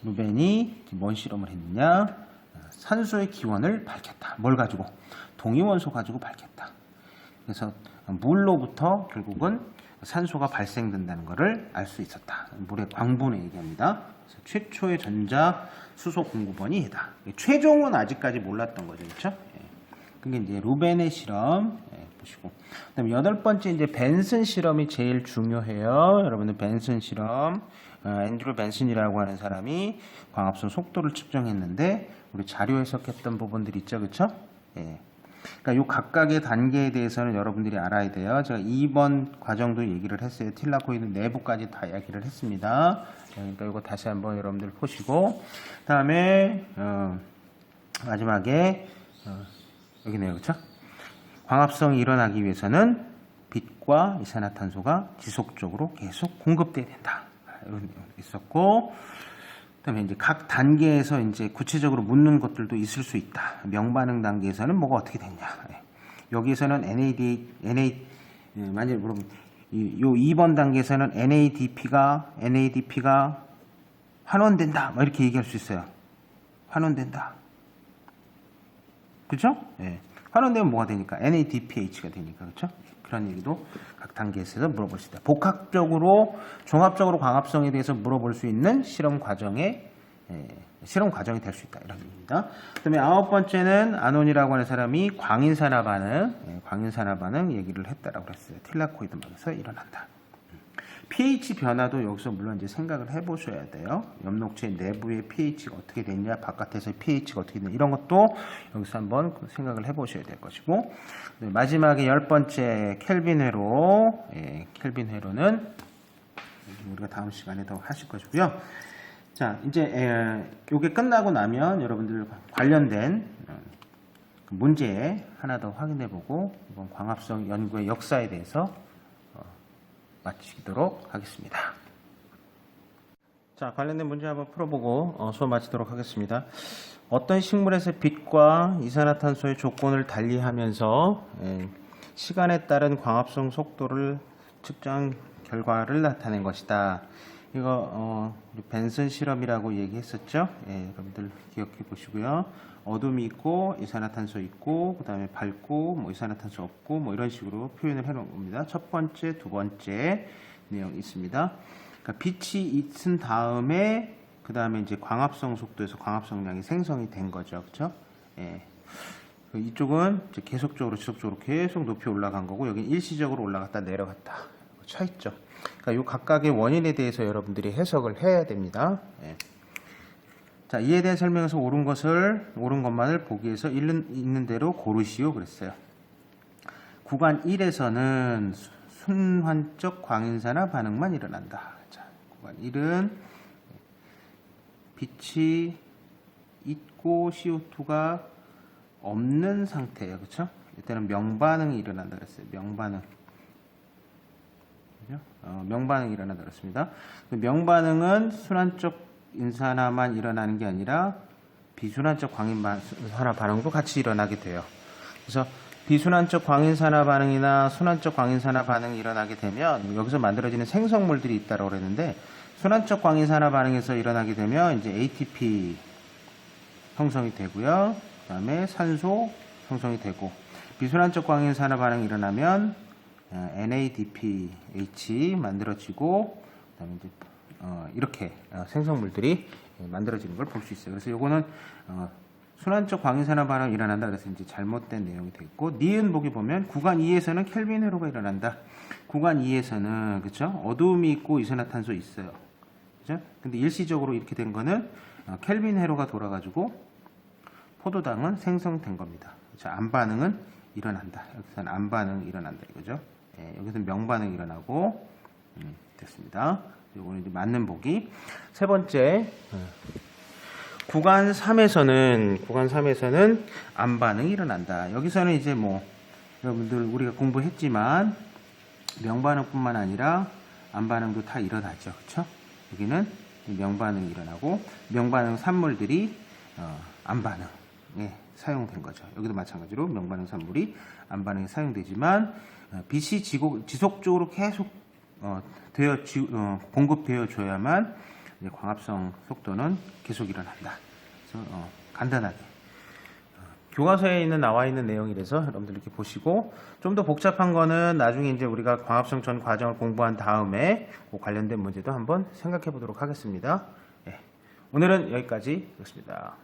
루벤이 뭔 실험을 했느냐? 산소의 기원을 밝혔다. 뭘 가지고? 동위원소 가지고 밝혔다. 그래서 물로부터 결국은 산소가 발생된다는 것을 알 수 있었다. 물의 광분을 얘기합니다. 그래서 최초의 전자 수소 공급원이 얘다. 최종은 아직까지 몰랐던 거죠. 그렇죠? 그게 이제 루벤의 실험 보시고. 그다음에 8번째 이제 벤슨 실험이 제일 중요해요. 여러분들 벤슨 실험. 앤드루 벤슨이라고 하는 사람이 광합성 속도를 측정했는데 우리 자료 해석했던 부분들 있죠. 그렇죠? 예. 그러니까 요 각각의 단계에 대해서는 여러분들이 알아야 돼요. 제가 2번 과정도 얘기를 했어요. 틸라코이드 내부까지 다 이야기를 했습니다. 그러니까 이거 다시 한번 여러분들 보시고 그다음에 마지막에 여기네요. 그렇죠? 광합성이 일어나기 위해서는 빛과 이산화탄소가 지속적으로 계속 공급돼야 된다. 이런 내용이 있었고 그다음에 이제 각 단계에서 이제 구체적으로 묻는 것들도 있을 수 있다. 명반응 단계에서는 뭐가 어떻게 됐냐. 여기에서는 만약에 물어보면 요 2번 단계에서는 NADP가 환원된다. 뭐 이렇게 얘기할 수 있어요. 환원된다. 그렇죠? 예. 환원되면 뭐가 되니까 NADPH가 되니까 그렇죠? 그런 얘기도 각 단계에서 물어볼 수 있다. 복합적으로 종합적으로 광합성에 대해서 물어볼 수 있는 실험 과정이 될 수 있다 이런 얘기입니다. 그다음에 9번째는 아논이라고 하는 사람이 광인산화 반응 얘기를 했다라고 그랬어요. 틸라코이드막에서 일어난다. pH 변화도 여기서 물론 이제 생각을 해보셔야 돼요. 엽록체 내부의 pH가 어떻게 됐냐, 바깥에서 pH가 어떻게 됐냐 이런 것도 여기서 한번 생각을 해보셔야 될 것이고 마지막에 10번째 켈빈 회로, 켈빈 회로는 우리가 다음 시간에 더 하실 것이고요. 자 이제 이게 끝나고 나면 여러분들 관련된 문제 하나 더 확인해보고 이번 광합성 연구의 역사에 대해서 마치도록 하겠습니다. 자, 관련된 문제 한번 풀어보고 수업 마치도록 하겠습니다. 어떤 식물에서 빛과 이산화탄소의 조건을 달리하면서 시간에 따른 광합성 속도를 측정 결과를 나타낸 것이다. 이거 우리 벤슨 실험이라고 얘기했었죠. 여러분들 기억해 보시고요. 어둠이 있고 이산화탄소 있고 그 다음에 밝고 뭐 이산화탄소 없고 뭐 이런 식으로 표현을 해놓은 겁니다. 첫 번째, 두 번째 내용이 있습니다. 그러니까 빛이 있은 다음에 그 다음에 이제 광합성 속도에서 광합성량이 생성이 된 거죠, 그렇죠? 이쪽은 이제 계속적으로 지속적으로 계속 높이 올라간 거고 여기 일시적으로 올라갔다 내려갔다 차 있죠. 그러니까 이 각각의 원인에 대해서 여러분들이 해석을 해야 됩니다. 자, 이에 대한 설명에서 옳은 것만을 보기 위해서 있는 대로 고르시오 그랬어요. 구간 1에서는 순환적 광인산화 반응만 일어난다. 자, 구간 1은 빛이 있고 CO2가 없는 상태예요. 그렇죠? 이때는 명반응이 일어난다 그랬어요. 명반응이 일어난다 그랬습니다. 명반응은 순환적 인산화만 일어나는 게 아니라 비순환적 광인산화 반응도 같이 일어나게 돼요. 그래서 비순환적 광인산화 반응이나 순환적 광인산화 반응이 일어나게 되면 여기서 만들어지는 생성물들이 있다고 그랬는데 순환적 광인산화 반응에서 일어나게 되면 이제 ATP 형성이 되고요. 그다음에 산소 형성이 되고 비순환적 광인산화 반응이 일어나면 NADPH 만들어지고 그다음에 이제 이렇게 생성물들이 만들어지는 걸 볼 수 있어요. 그래서 요거는 순환적 광인산화 반응이 일어난다. 그래서 이제 잘못된 내용이 되겠고 니은 보기 보면 구간 2에서는 켈빈 회로가 일어난다. 구간 2에서는 그렇죠? 어두움이 있고 이산화탄소 있어요. 그죠? 근데 일시적으로 이렇게 된 거는 켈빈 회로가 돌아가지고 포도당은 생성된 겁니다. 그렇죠? 안반응은 일어난다. 여기서는 안반응이 일어난다 이거죠. 여기서는 명반응이 일어나고 됐습니다. 요거는 이제 맞는 보기. 세 번째, 구간 3에서는 안반응이 일어난다. 여기서는 이제 뭐 여러분들 우리가 공부했지만 명반응뿐만 아니라 안반응도 다 일어나죠. 그렇죠? 여기는 명반응이 일어나고 명반응 산물들이 안반응에 사용된 거죠. 여기도 마찬가지로 명반응 산물이 안반응에 사용되지만 빛이 지속적으로 계속 공급되어 줘야만 광합성 속도는 계속 일어난다. 그래서 간단하게 교과서에 나와 있는 내용이라서 여러분들 이렇게 보시고, 좀 더 복잡한 거는 나중에 이제 우리가 광합성 전 과정을 공부한 다음에 그 관련된 문제도 한번 생각해 보도록 하겠습니다. 오늘은 여기까지 하겠습니다.